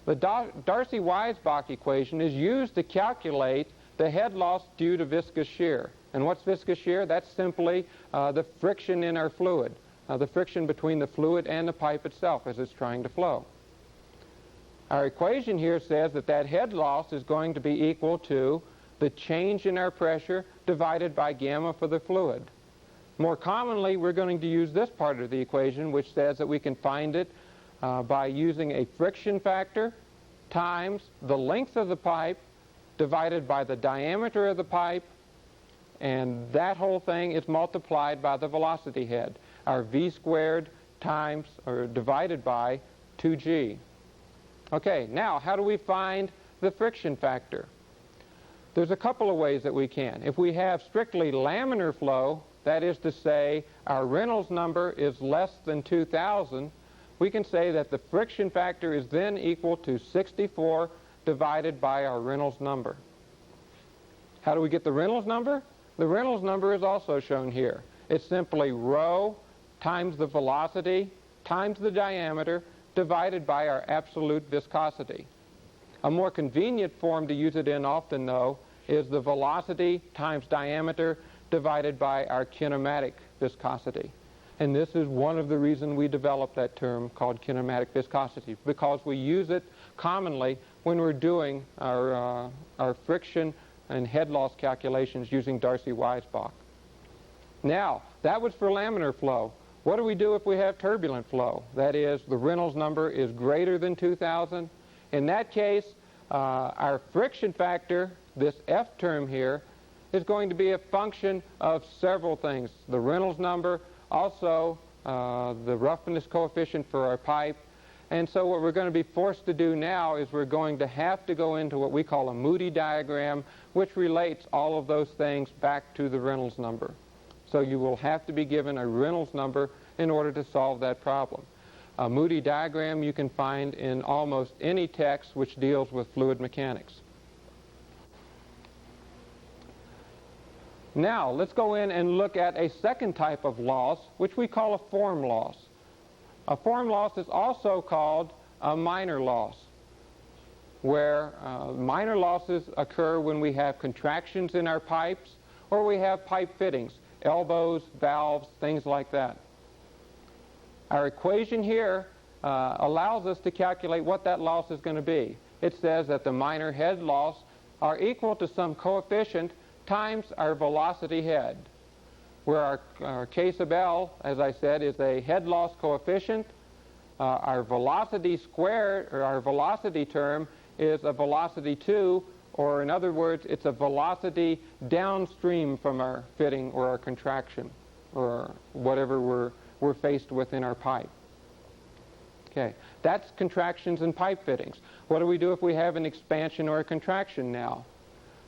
The Darcy-Weisbach equation is used to calculate the head loss due to viscous shear. And what's viscous shear? That's simply the friction in our fluid, the friction between the fluid and the pipe itself as it's trying to flow. Our equation here says that that head loss is going to be equal to the change in our pressure divided by gamma for the fluid. More commonly, we're going to use this part of the equation, which says that we can find it by using a friction factor times the length of the pipe divided by the diameter of the pipe, and that whole thing is multiplied by the velocity head, our v squared times or divided by 2g. Okay, now how do we find the friction factor? There's a couple of ways that we can. If we have strictly laminar flow, that is to say our Reynolds number is less than 2,000, we can say that the friction factor is then equal to 64 divided by our Reynolds number. How do we get the Reynolds number? The Reynolds number is also shown here. It's simply rho times the velocity times the diameter divided by our absolute viscosity. A more convenient form to use it in often, though, is the velocity times diameter divided by our kinematic viscosity. And this is one of the reasons we developed that term called kinematic viscosity, because we use it commonly when we're doing our friction and head loss calculations using Darcy-Weisbach. Now, that was for laminar flow. What do we do if we have turbulent flow? That is, the Reynolds number is greater than 2,000. In that case, our friction factor, this F term here, is going to be a function of several things. The Reynolds number, also the roughness coefficient for our pipe. And so what we're going to be forced to do now is we're going to have to go into what we call a Moody diagram, which relates all of those things back to the Reynolds number. So you will have to be given a Reynolds number in order to solve that problem. A Moody diagram you can find in almost any text which deals with fluid mechanics. Now, let's go in and look at a second type of loss, which we call a form loss. A form loss is also called a minor loss, where minor losses occur when we have contractions in our pipes or we have pipe fittings, elbows, valves, things like that. Our equation here allows us to calculate what that loss is going to be. It says that the minor head loss are equal to some coefficient times our velocity head, where our K sub L, as I said, is a head loss coefficient. Our velocity squared, or our velocity term, is a velocity 2, or in other words, it's a velocity downstream from our fitting or our contraction, or whatever we're faced with in our pipe. Okay, that's contractions and pipe fittings. What do we do if we have an expansion or a contraction now?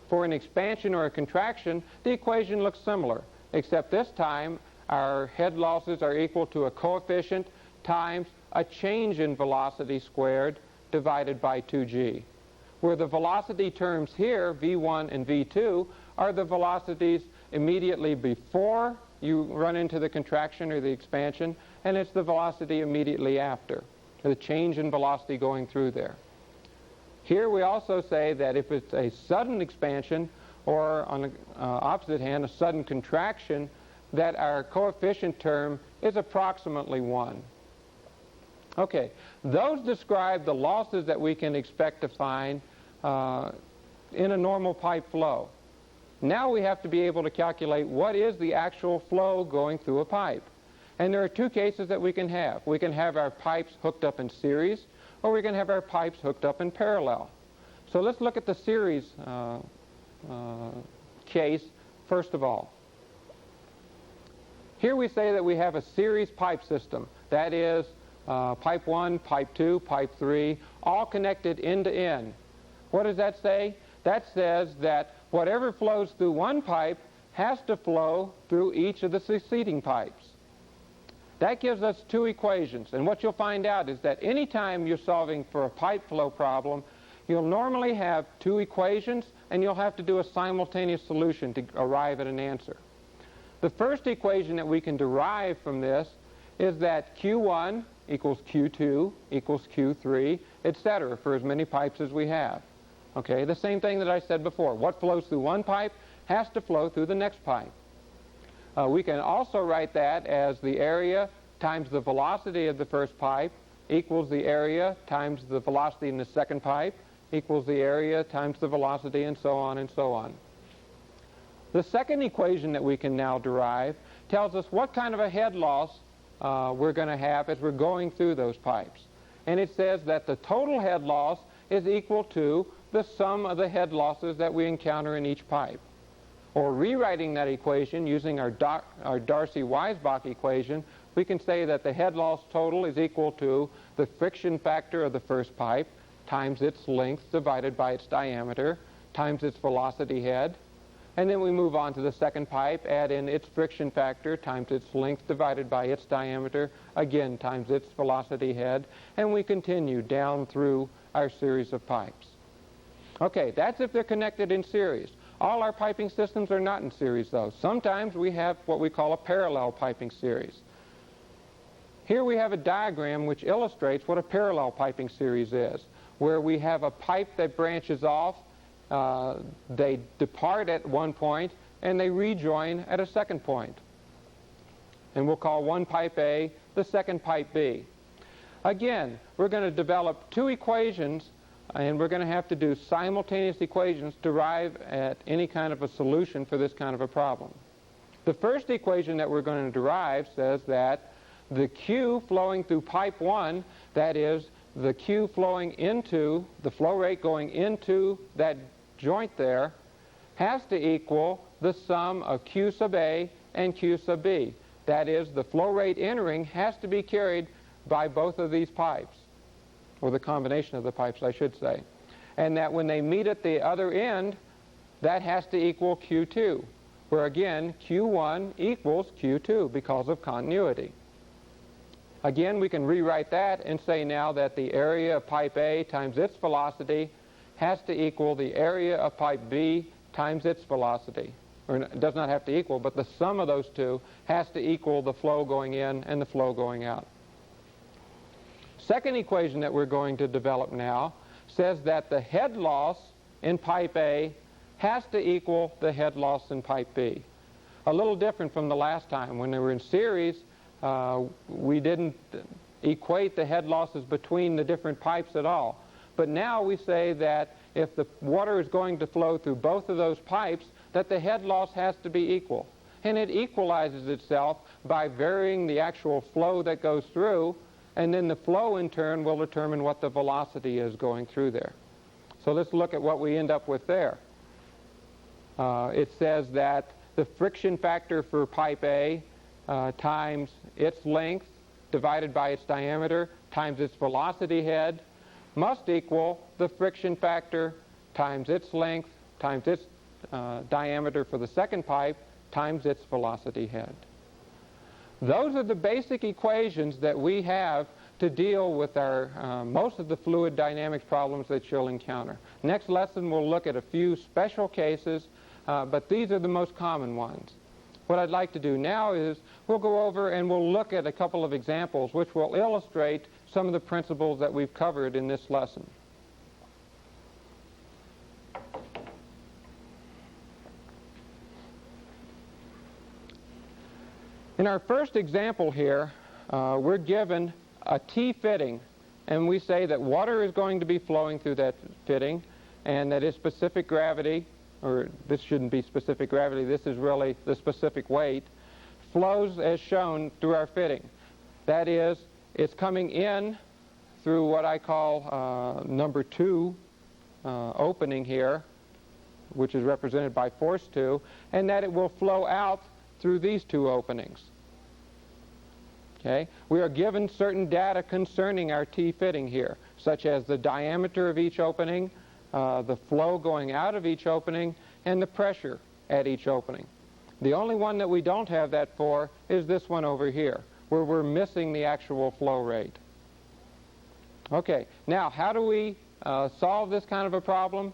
For an expansion or a contraction, the equation looks similar, except this time our head losses are equal to a coefficient times a change in velocity squared divided by 2g, where the velocity terms here, v1 and v2, are the velocities immediately before you run into the contraction or the expansion, and it's the velocity immediately after, the change in velocity going through there. Here we also say that if it's a sudden expansion, or on the opposite hand, a sudden contraction, that our coefficient term is approximately 1. Okay, those describe the losses that we can expect to find in a normal pipe flow. Now we have to be able to calculate what is the actual flow going through a pipe. And there are two cases that we can have. We can have our pipes hooked up in series, or we can have our pipes hooked up in parallel. So let's look at the series case first of all. Here we say that we have a series pipe system. That is, pipe 1, pipe 2, pipe 3, all connected end to end. What does that say? That says that whatever flows through one pipe has to flow through each of the succeeding pipes. That gives us two equations, and what you'll find out is that any time you're solving for a pipe flow problem, you'll normally have two equations, and you'll have to do a simultaneous solution to arrive at an answer. The first equation that we can derive from this is that Q1 equals Q2 equals Q3, etc., for as many pipes as we have. Okay, the same thing that I said before. What flows through one pipe has to flow through the next pipe. We can also write that as the area times the velocity of the first pipe equals the area times the velocity in the second pipe equals the area times the velocity, and so on and so on. The second equation that we can now derive tells us what kind of a head loss we're going to have as we're going through those pipes. And it says that the total head loss is equal to the sum of the head losses that we encounter in each pipe. Or rewriting that equation using our Darcy-Weisbach equation, we can say that the head loss total is equal to the friction factor of the first pipe times its length divided by its diameter times its velocity head. And then we move on to the second pipe, add in its friction factor times its length divided by its diameter, again times its velocity head, and we continue down through our series of pipes. Okay, that's if they're connected in series. All our piping systems are not in series, though. Sometimes we have what we call a parallel piping series. Here we have a diagram which illustrates what a parallel piping series is, where we have a pipe that branches off, they depart at one point, and they rejoin at a second point. And we'll call one pipe A, the second pipe B. Again, we're going to develop two equations, and we're going to have to do simultaneous equations to arrive at any kind of a solution for this kind of a problem. The first equation that we're going to derive says that the Q flowing through pipe 1, that is, the Q flowing into, the flow rate going into that joint there, has to equal the sum of Q sub A and Q sub B. That is, the flow rate entering has to be carried by both of these pipes, or the combination of the pipes, I should say. And that when they meet at the other end, that has to equal Q2, where again, Q1 equals Q2 because of continuity. Again, we can rewrite that and say now that the area of pipe A times its velocity has to equal the area of pipe B times its velocity. Or it does not have to equal, but the sum of those two has to equal the flow going in and the flow going out. Second equation that we're going to develop now says that the head loss in pipe A has to equal the head loss in pipe B. A little different from the last time. When they were in series, we didn't equate the head losses between the different pipes at all. But now we say that if the water is going to flow through both of those pipes, that the head loss has to be equal. And it equalizes itself by varying the actual flow that goes through, and then the flow in turn will determine what the velocity is going through there. So let's look at what we end up with there. It says that the friction factor for pipe A times its length divided by its diameter times its velocity head must equal the friction factor times its length times its diameter for the second pipe times its velocity head. Those are the basic equations that we have to deal with our most of the fluid dynamics problems that you'll encounter. Next lesson we'll look at a few special cases, but these are the most common ones. What I'd like to do now is we'll go over and we'll look at a couple of examples which will illustrate some of the principles that we've covered in this lesson. In our first example here, we're given a T-fitting, and we say that water is going to be flowing through that fitting, and that its specific gravity, or this shouldn't be specific gravity, this is really the specific weight, flows as shown through our fitting. That is, it's coming in through what I call number 2 opening here, which is represented by force 2, and that it will flow out through these 2 openings. Okay? We are given certain data concerning our T-fitting here, such as the diameter of each opening, the flow going out of each opening, and the pressure at each opening. The only one that we don't have that for is this one over here, where we're missing the actual flow rate. Okay, now how do we solve this kind of a problem,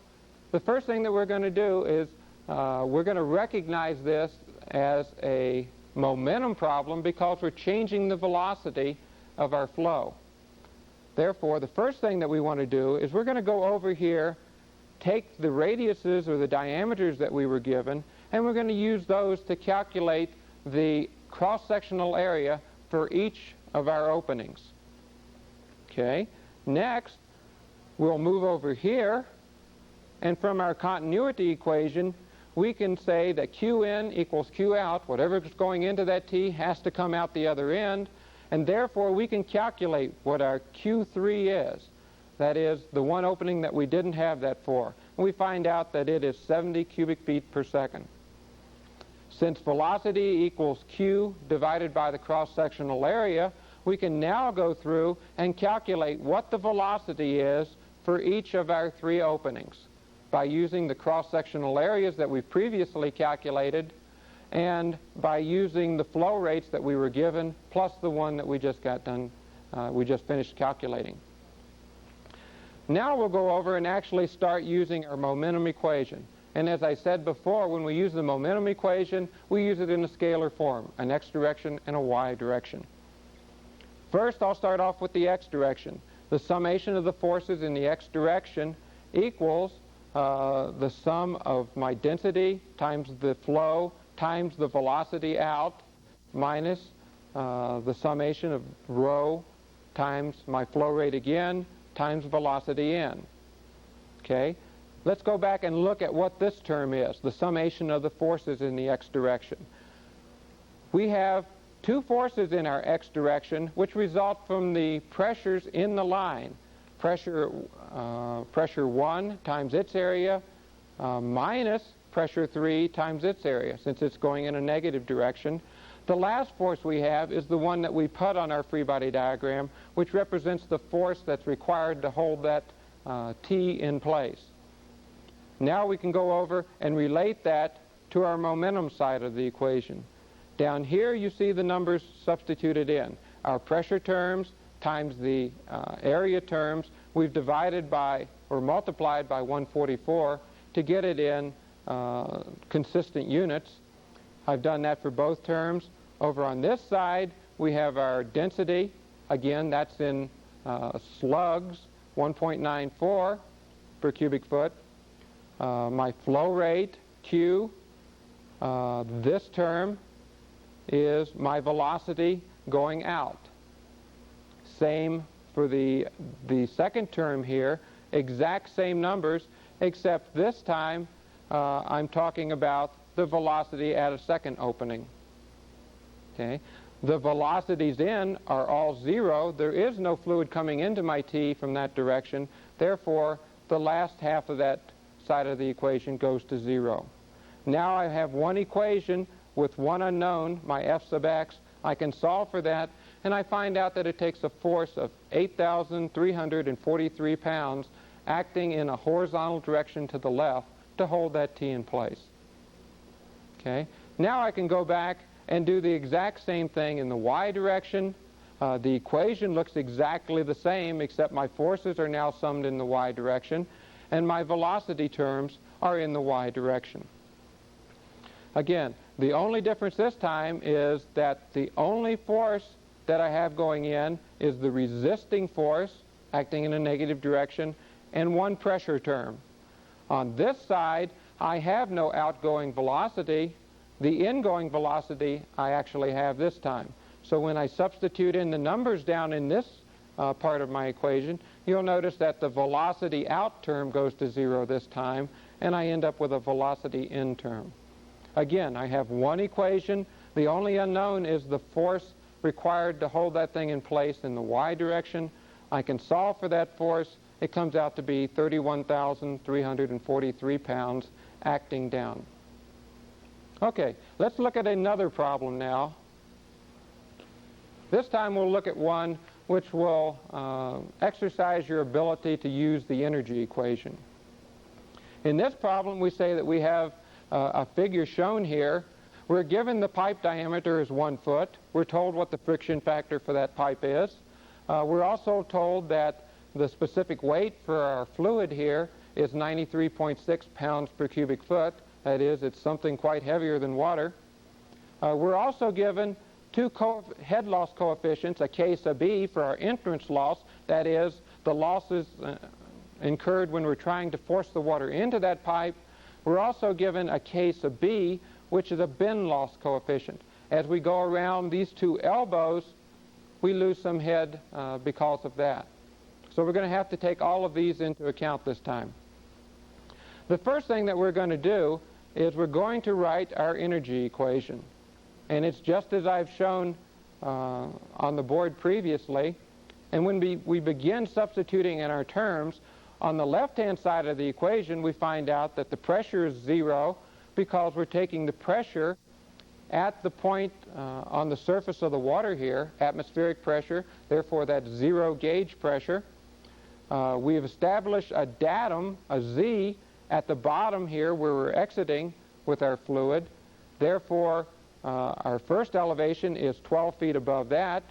the first thing that we're going to do is we're going to recognize this as a momentum problem because we're changing the velocity of our flow. Therefore, the first thing that we want to do is we're going to go over here, take the radiuses or the diameters that we were given, and we're going to use those to calculate the cross-sectional area for each of our openings. Okay. Next, we'll move over here, and from our continuity equation, we can say that Q in equals Q out. Whatever's going into that T has to come out the other end, and therefore we can calculate what our Q3 is. That is the one opening that we didn't have that for. And we find out that it is 70 cubic feet per second. Since velocity equals Q divided by the cross-sectional area, we can now go through and calculate what the velocity is for each of our three openings by using the cross-sectional areas that we previously calculated and by using the flow rates that we were given plus the one that we just got done, we just finished calculating. Now we'll go over and actually start using our momentum equation. And as I said before, when we use the momentum equation, we use it in a scalar form, an x direction and a y direction. First, I'll start off with the x direction. The summation of the forces in the x direction equals the sum of my density times the flow times the velocity out minus the summation of rho times my flow rate again times velocity in. Okay? Let's go back and look at what this term is, the summation of the forces in the x direction. We have two forces in our x direction which result from the pressures in the line. Pressure 1 times its area minus pressure 3 times its area, since it's going in a negative direction. The last force we have is the one that we put on our free body diagram, which represents the force that's required to hold that T in place. Now we can go over and relate that to our momentum side of the equation. Down here you see the numbers substituted in. Our pressure terms times the area terms, we've divided by or multiplied by 144 to get it in consistent units. I've done that for both terms. Over on this side we have our density. Again, that's in slugs, 1.94 per cubic foot. My flow rate, Q, this term is my velocity going out. Same for the second term here, exact same numbers, except this time I'm talking about the velocity at a second opening. Okay. The velocities in are all zero. There is no fluid coming into my T from that direction. Therefore, the last half of that side of the equation goes to zero. Now I have one equation with one unknown, my F sub x. I can solve for that, and I find out that it takes a force of 8,343 pounds acting in a horizontal direction to the left to hold that T in place. Okay. Now I can go back and do the exact same thing in the y direction. The equation looks exactly the same, except my forces are now summed in the y direction, and my velocity terms are in the y direction. Again, the only difference this time is that the only force that I have going in is the resisting force acting in a negative direction and one pressure term. On this side, I have no outgoing velocity. The ingoing velocity I actually have this time. So when I substitute in the numbers down in this part of my equation, you'll notice that the velocity out term goes to zero this time, and I end up with a velocity in term. Again, I have one equation. The only unknown is the force required to hold that thing in place in the y direction. I can solve for that force. It comes out to be 31,343 pounds acting down. Okay, let's look at another problem now. This time we'll look at one which will exercise your ability to use the energy equation. In this problem, we say that we have a figure shown here. We're given the pipe diameter is 1 foot. We're told what the friction factor for that pipe is. We're also told that the specific weight for our fluid here is 93.6 pounds per cubic foot. That is, it's something quite heavier than water. We're also given two head loss coefficients, a K sub E for our entrance loss, that is, the losses incurred when we're trying to force the water into that pipe. We're also given a K sub B, which is a bend loss coefficient. As we go around these two elbows, we lose some head because of that. So we're going to have to take all of these into account this time. The first thing that we're going to do is we're going to write our energy equation. And it's just as I've shown on the board previously. And when we begin substituting in our terms, on the left-hand side of the equation, we find out that the pressure is 0 because we're taking the pressure at the point on the surface of the water here, atmospheric pressure, therefore that's 0 gauge pressure. We have established a datum, a Z, at the bottom here where we're exiting with our fluid. Therefore, our first elevation is 12 feet above that.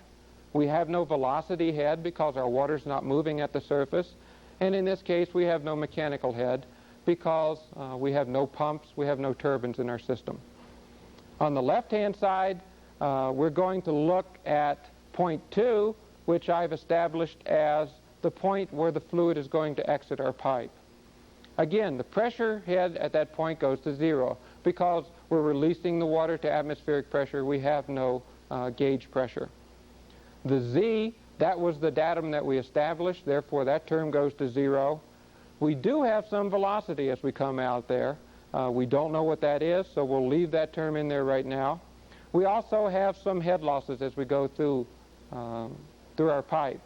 We have no velocity head because our water's not moving at the surface. And in this case, we have no mechanical head because we have no pumps, we have no turbines in our system. On the left-hand side, we're going to look at point 2, which I've established as the point where the fluid is going to exit our pipe. Again, the pressure head at that point goes to 0 because we're releasing the water to atmospheric pressure. We have no gauge pressure. The Z, that was the datum that we established, therefore that term goes to 0. We do have some velocity as we come out there. We don't know what that is, so we'll leave that term in there right now. We also have some head losses as we go through our pipe.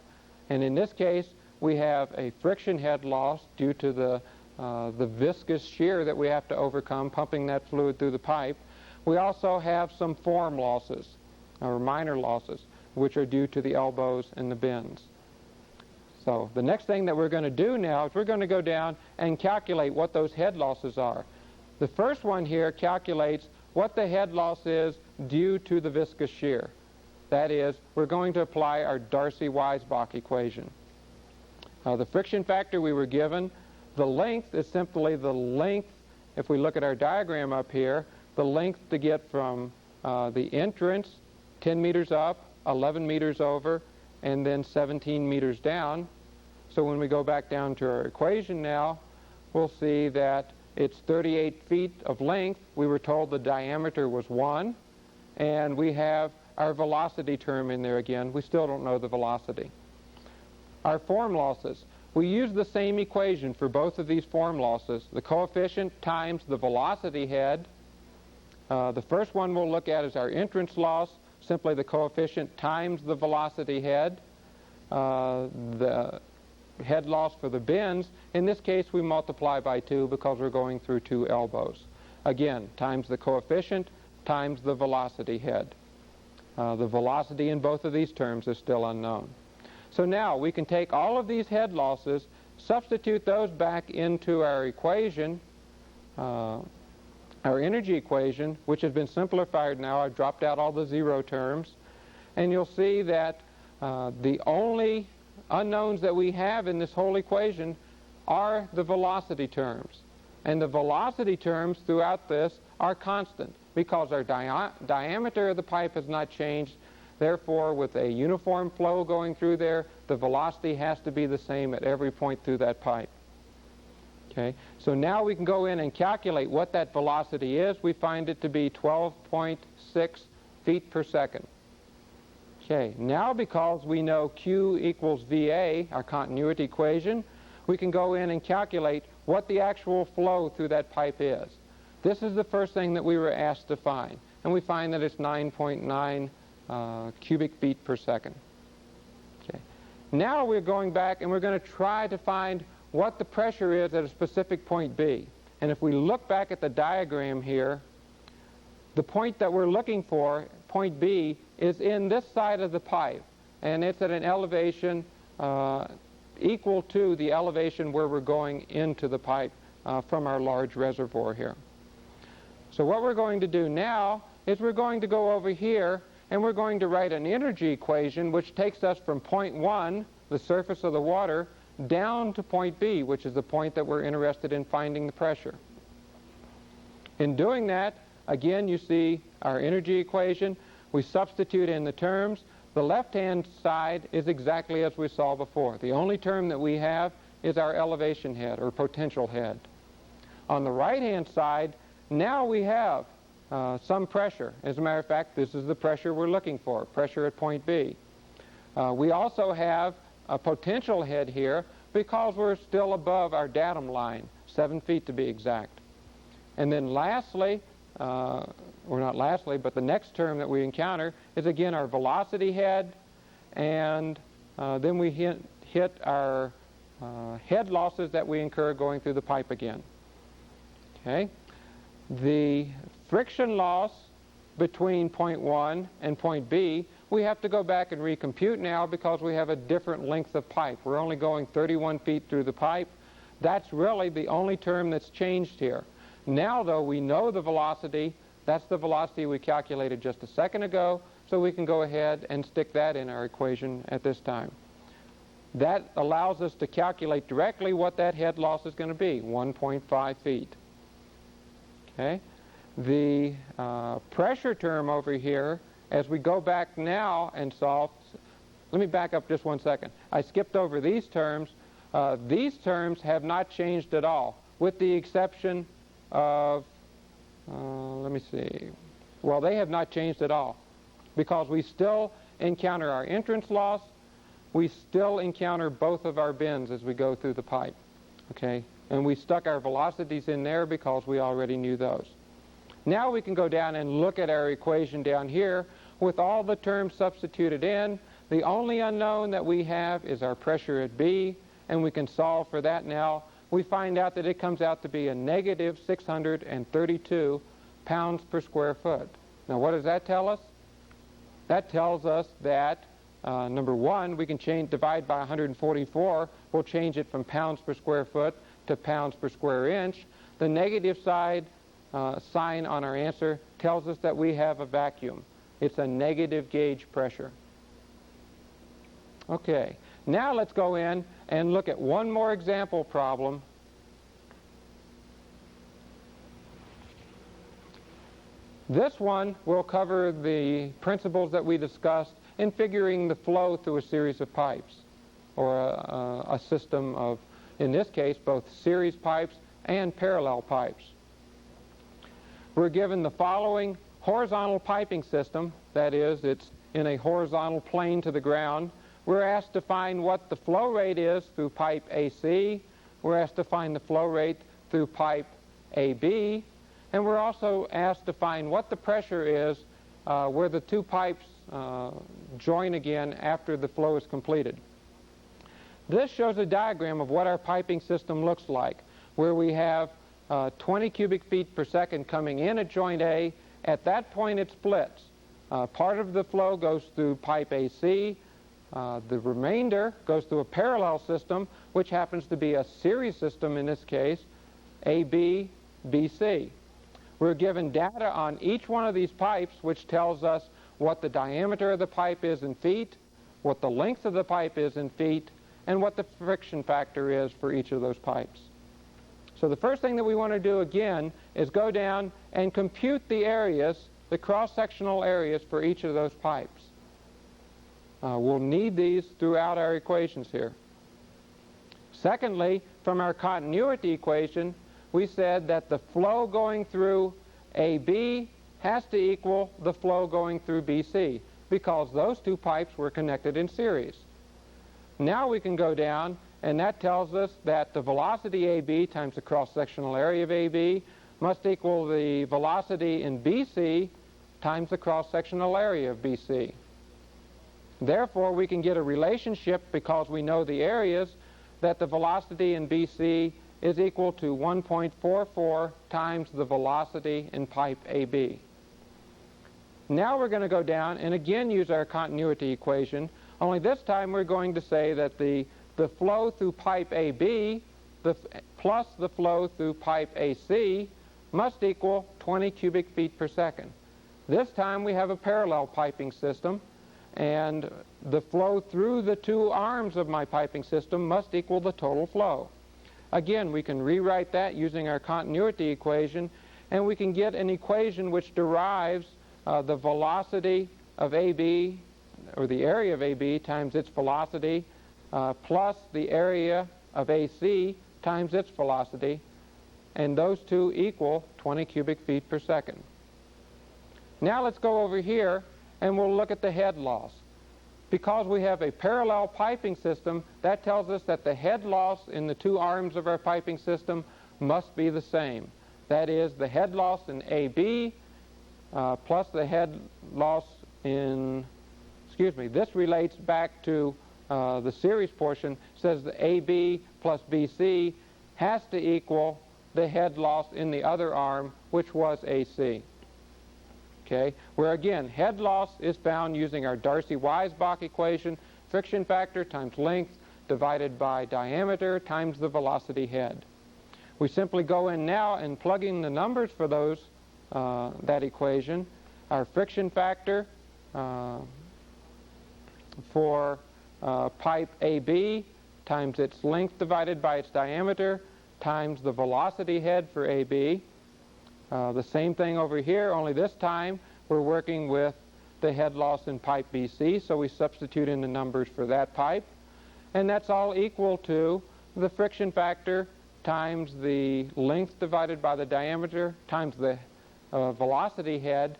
And in this case, we have a friction head loss due to the viscous shear that we have to overcome pumping that fluid through the pipe. We also have some form losses, or minor losses, which are due to the elbows and the bends. So the next thing that we're going to do now is we're going to go down and calculate what those head losses are. The first one here calculates what the head loss is due to the viscous shear. That is, we're going to apply our Darcy-Weisbach equation. The friction factor we were given, the length is simply the length, if we look at our diagram up here, the length to get from the entrance 10 meters up, 11 meters over, and then 17 meters down. So when we go back down to our equation now, we'll see that it's 38 feet of length. We were told the diameter was 1, and we have our velocity term in there again. We still don't know the velocity. Our form losses. We use the same equation for both of these form losses. The coefficient times the velocity head. The first one we'll look at is our entrance loss, simply the coefficient times the velocity head. The head loss for the bends, in this case we multiply by 2 because we're going through 2 elbows. Again, times the coefficient times the velocity head. The velocity in both of these terms is still unknown. So now we can take all of these head losses, substitute those back into our equation, our energy equation, which has been simplified now. I've dropped out all the 0 terms. And you'll see that the only unknowns that we have in this whole equation are the velocity terms. And the velocity terms throughout this are constant because our diameter of the pipe has not changed. Therefore, with a uniform flow going through there, the velocity has to be the same at every point through that pipe. Okay? So now we can go in and calculate what that velocity is. We find it to be 12.6 feet per second. Okay, now because we know Q equals VA, our continuity equation, we can go in and calculate what the actual flow through that pipe is. This is the first thing that we were asked to find, and we find that it's 9.9 cubic feet per second. Okay. Now we're going back and we're going to try to find what the pressure is at a specific point B. And if we look back at the diagram here, the point that we're looking for, point B, is in this side of the pipe, and it's at an elevation equal to the elevation where we're going into the pipe from our large reservoir here. So what we're going to do now is we're going to go over here and we're going to write an energy equation which takes us from point 1, the surface of the water, down to point B, which is the point that we're interested in finding the pressure. In doing that, again, you see our energy equation. We substitute in the terms. The left-hand side is exactly as we saw before. The only term that we have is our elevation head or potential head. On the right-hand side, now we have some pressure. As a matter of fact, this is the pressure we're looking for, pressure at point B. We also have a potential head here because we're still above our datum line, 7 feet to be exact. And then lastly, or not lastly, but the next term that we encounter is again our velocity head, and then we hit our head losses that we incur going through the pipe again. Okay? The friction loss between point 1 and point B, we have to go back and recompute now because we have a different length of pipe. We're only going 31 feet through the pipe. That's really the only term that's changed here. Now, though, we know the velocity. That's the velocity we calculated just a second ago, so we can go ahead and stick that in our equation at this time. That allows us to calculate directly what that head loss is going to be, 1.5 feet. Okay? The pressure term over here, as we go back now and solve, let me back up just 1 second. I skipped over these terms. These terms have not changed at all, with the exception of, let me see, well, they have not changed at all because we still encounter our entrance loss. We still encounter both of our bends as we go through the pipe. Okay? And we stuck our velocities in there because we already knew those. Now we can go down and look at our equation down here with all the terms substituted in. The only unknown that we have is our pressure at B, and we can solve for that now. We find out that it comes out to be a negative 632 pounds per square foot. Now what does that tell us? That tells us that, number one, we can divide by 144. We'll change it from pounds per square foot to pounds per square inch. The negative side sign on our answer tells us that we have a vacuum. It's a negative gauge pressure. Okay, now let's go in and look at one more example problem. This one will cover the principles that we discussed in figuring the flow through a series of pipes, or a system of, in this case, both series pipes and parallel pipes. We're given the following horizontal piping system, that is, it's in a horizontal plane to the ground. We're asked to find what the flow rate is through pipe AC. We're asked to find the flow rate through pipe AB. And we're also asked to find what the pressure is where the two pipes join again after the flow is completed. This shows a diagram of what our piping system looks like, where we have 20 cubic feet per second coming in at joint A. At that point it splits. Part of the flow goes through pipe AC. The remainder goes through a parallel system, which happens to be a series system in this case, AB, BC. We're given data on each one of these pipes, which tells us what the diameter of the pipe is in feet, what the length of the pipe is in feet, and what the friction factor is for each of those pipes. So the first thing that we want to do again is go down and compute the areas, the cross-sectional areas for each of those pipes. We'll need these throughout our equations here. Secondly, from our continuity equation, we said that the flow going through AB has to equal the flow going through BC because those two pipes were connected in series. Now we can go down, and that tells us that the velocity AB times the cross-sectional area of AB must equal the velocity in BC times the cross-sectional area of BC. Therefore, we can get a relationship, because we know the areas, that the velocity in BC is equal to 1.44 times the velocity in pipe AB. Now we're going to go down and again use our continuity equation, only this time we're going to say that the flow through pipe AB plus the flow through pipe AC must equal 20 cubic feet per second. This time we have a parallel piping system, and the flow through the two arms of my piping system must equal the total flow. Again, we can rewrite that using our continuity equation, and we can get an equation which derives the velocity of AB, or the area of AB, times its velocity, plus the area of AC times its velocity, and those two equal 20 cubic feet per second. Now let's go over here and we'll look at the head loss. Because we have a parallel piping system, that tells us that the head loss in the two arms of our piping system must be the same. That is, the head loss in AB plus the head loss in, this relates back to the series portion, says the AB plus BC has to equal the head loss in the other arm, which was AC. Okay, where again, head loss is found using our Darcy-Weisbach equation, friction factor times length divided by diameter times the velocity head. We simply go in now and plug in the numbers for those, that equation. Our friction factor for pipe AB times its length divided by its diameter times the velocity head for AB. The same thing over here, only this time we're working with the head loss in pipe BC, so we substitute in the numbers for that pipe. And that's all equal to the friction factor times the length divided by the diameter times the velocity head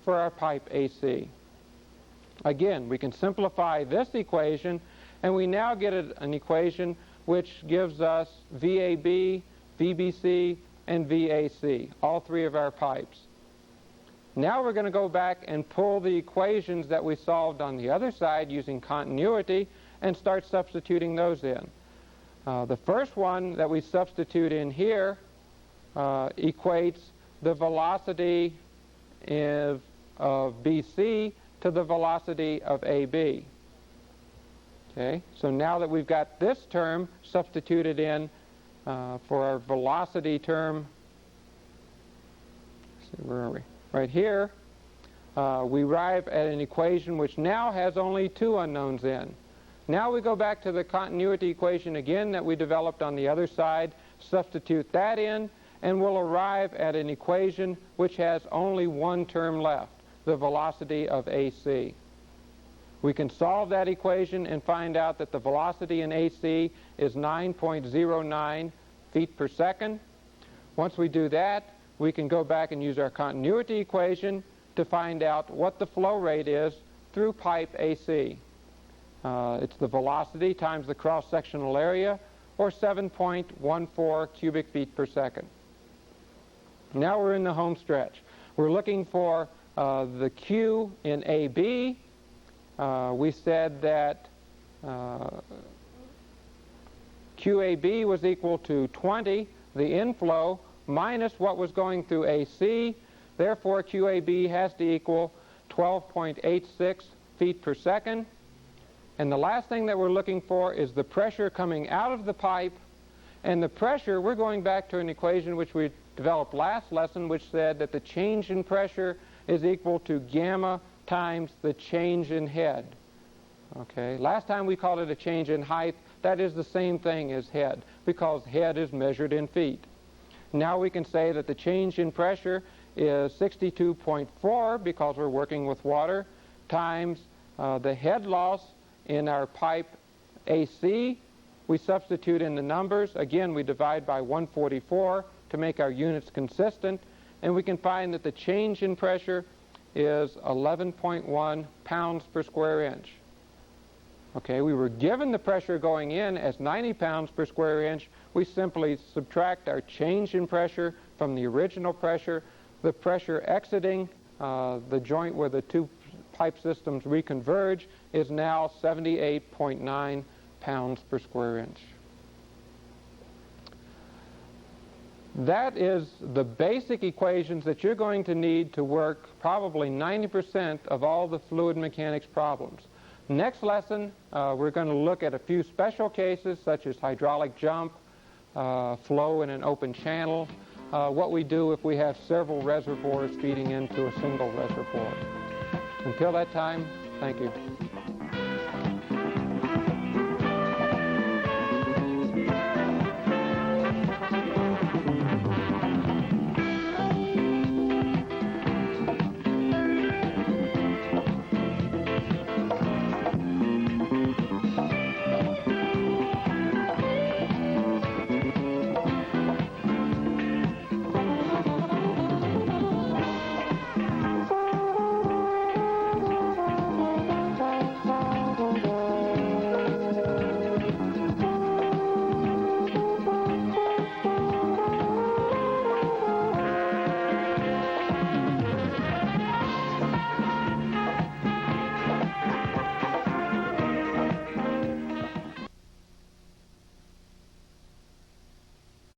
for our pipe AC. Again, we can simplify this equation, and we now get an equation which gives us VAB, VBC, and VAC, all three of our pipes. Now we're going to go back and pull the equations that we solved on the other side using continuity and start substituting those in. The first one that we substitute in here equates the velocity of BC to the velocity of AB. Okay, so now that we've got this term substituted in for our velocity term, let's see, where are we? Right here, we arrive at an equation which now has only two unknowns in. Now we go back to the continuity equation again that we developed on the other side, substitute that in, and we'll arrive at an equation which has only one term left, the velocity of AC. We can solve that equation and find out that the velocity in AC is 9.09 feet per second. Once we do that, we can go back and use our continuity equation to find out what the flow rate is through pipe AC. It's the velocity times the cross-sectional area, or 7.14 cubic feet per second. Now we're in the home stretch. We're looking for the Q in AB. We said that QAB was equal to 20, the inflow, minus what was going through AC. Therefore, QAB has to equal 12.86 feet per second. And the last thing that we're looking for is the pressure coming out of the pipe. And the pressure, we're going back to an equation which we developed last lesson, which said that the change in pressure is equal to gamma times the change in head. Okay, last time we called it a change in height. That is the same thing as head, because head is measured in feet. Now we can say that the change in pressure is 62.4, because we're working with water, times the head loss in our pipe AC. We substitute in the numbers. Again, we divide by 144 to make our units consistent, and we can find that the change in pressure is 11.1 pounds per square inch. Okay, we were given the pressure going in as 90 pounds per square inch. We simply subtract our change in pressure from the original pressure. The pressure exiting the joint where the two pipe systems reconverge is now 78.9 pounds per square inch. That is the basic equations that you're going to need to work probably 90% of all the fluid mechanics problems. Next lesson, we're going to look at a few special cases such as hydraulic jump, flow in an open channel, what we do if we have several reservoirs feeding into a single reservoir. Until that time, Thank you.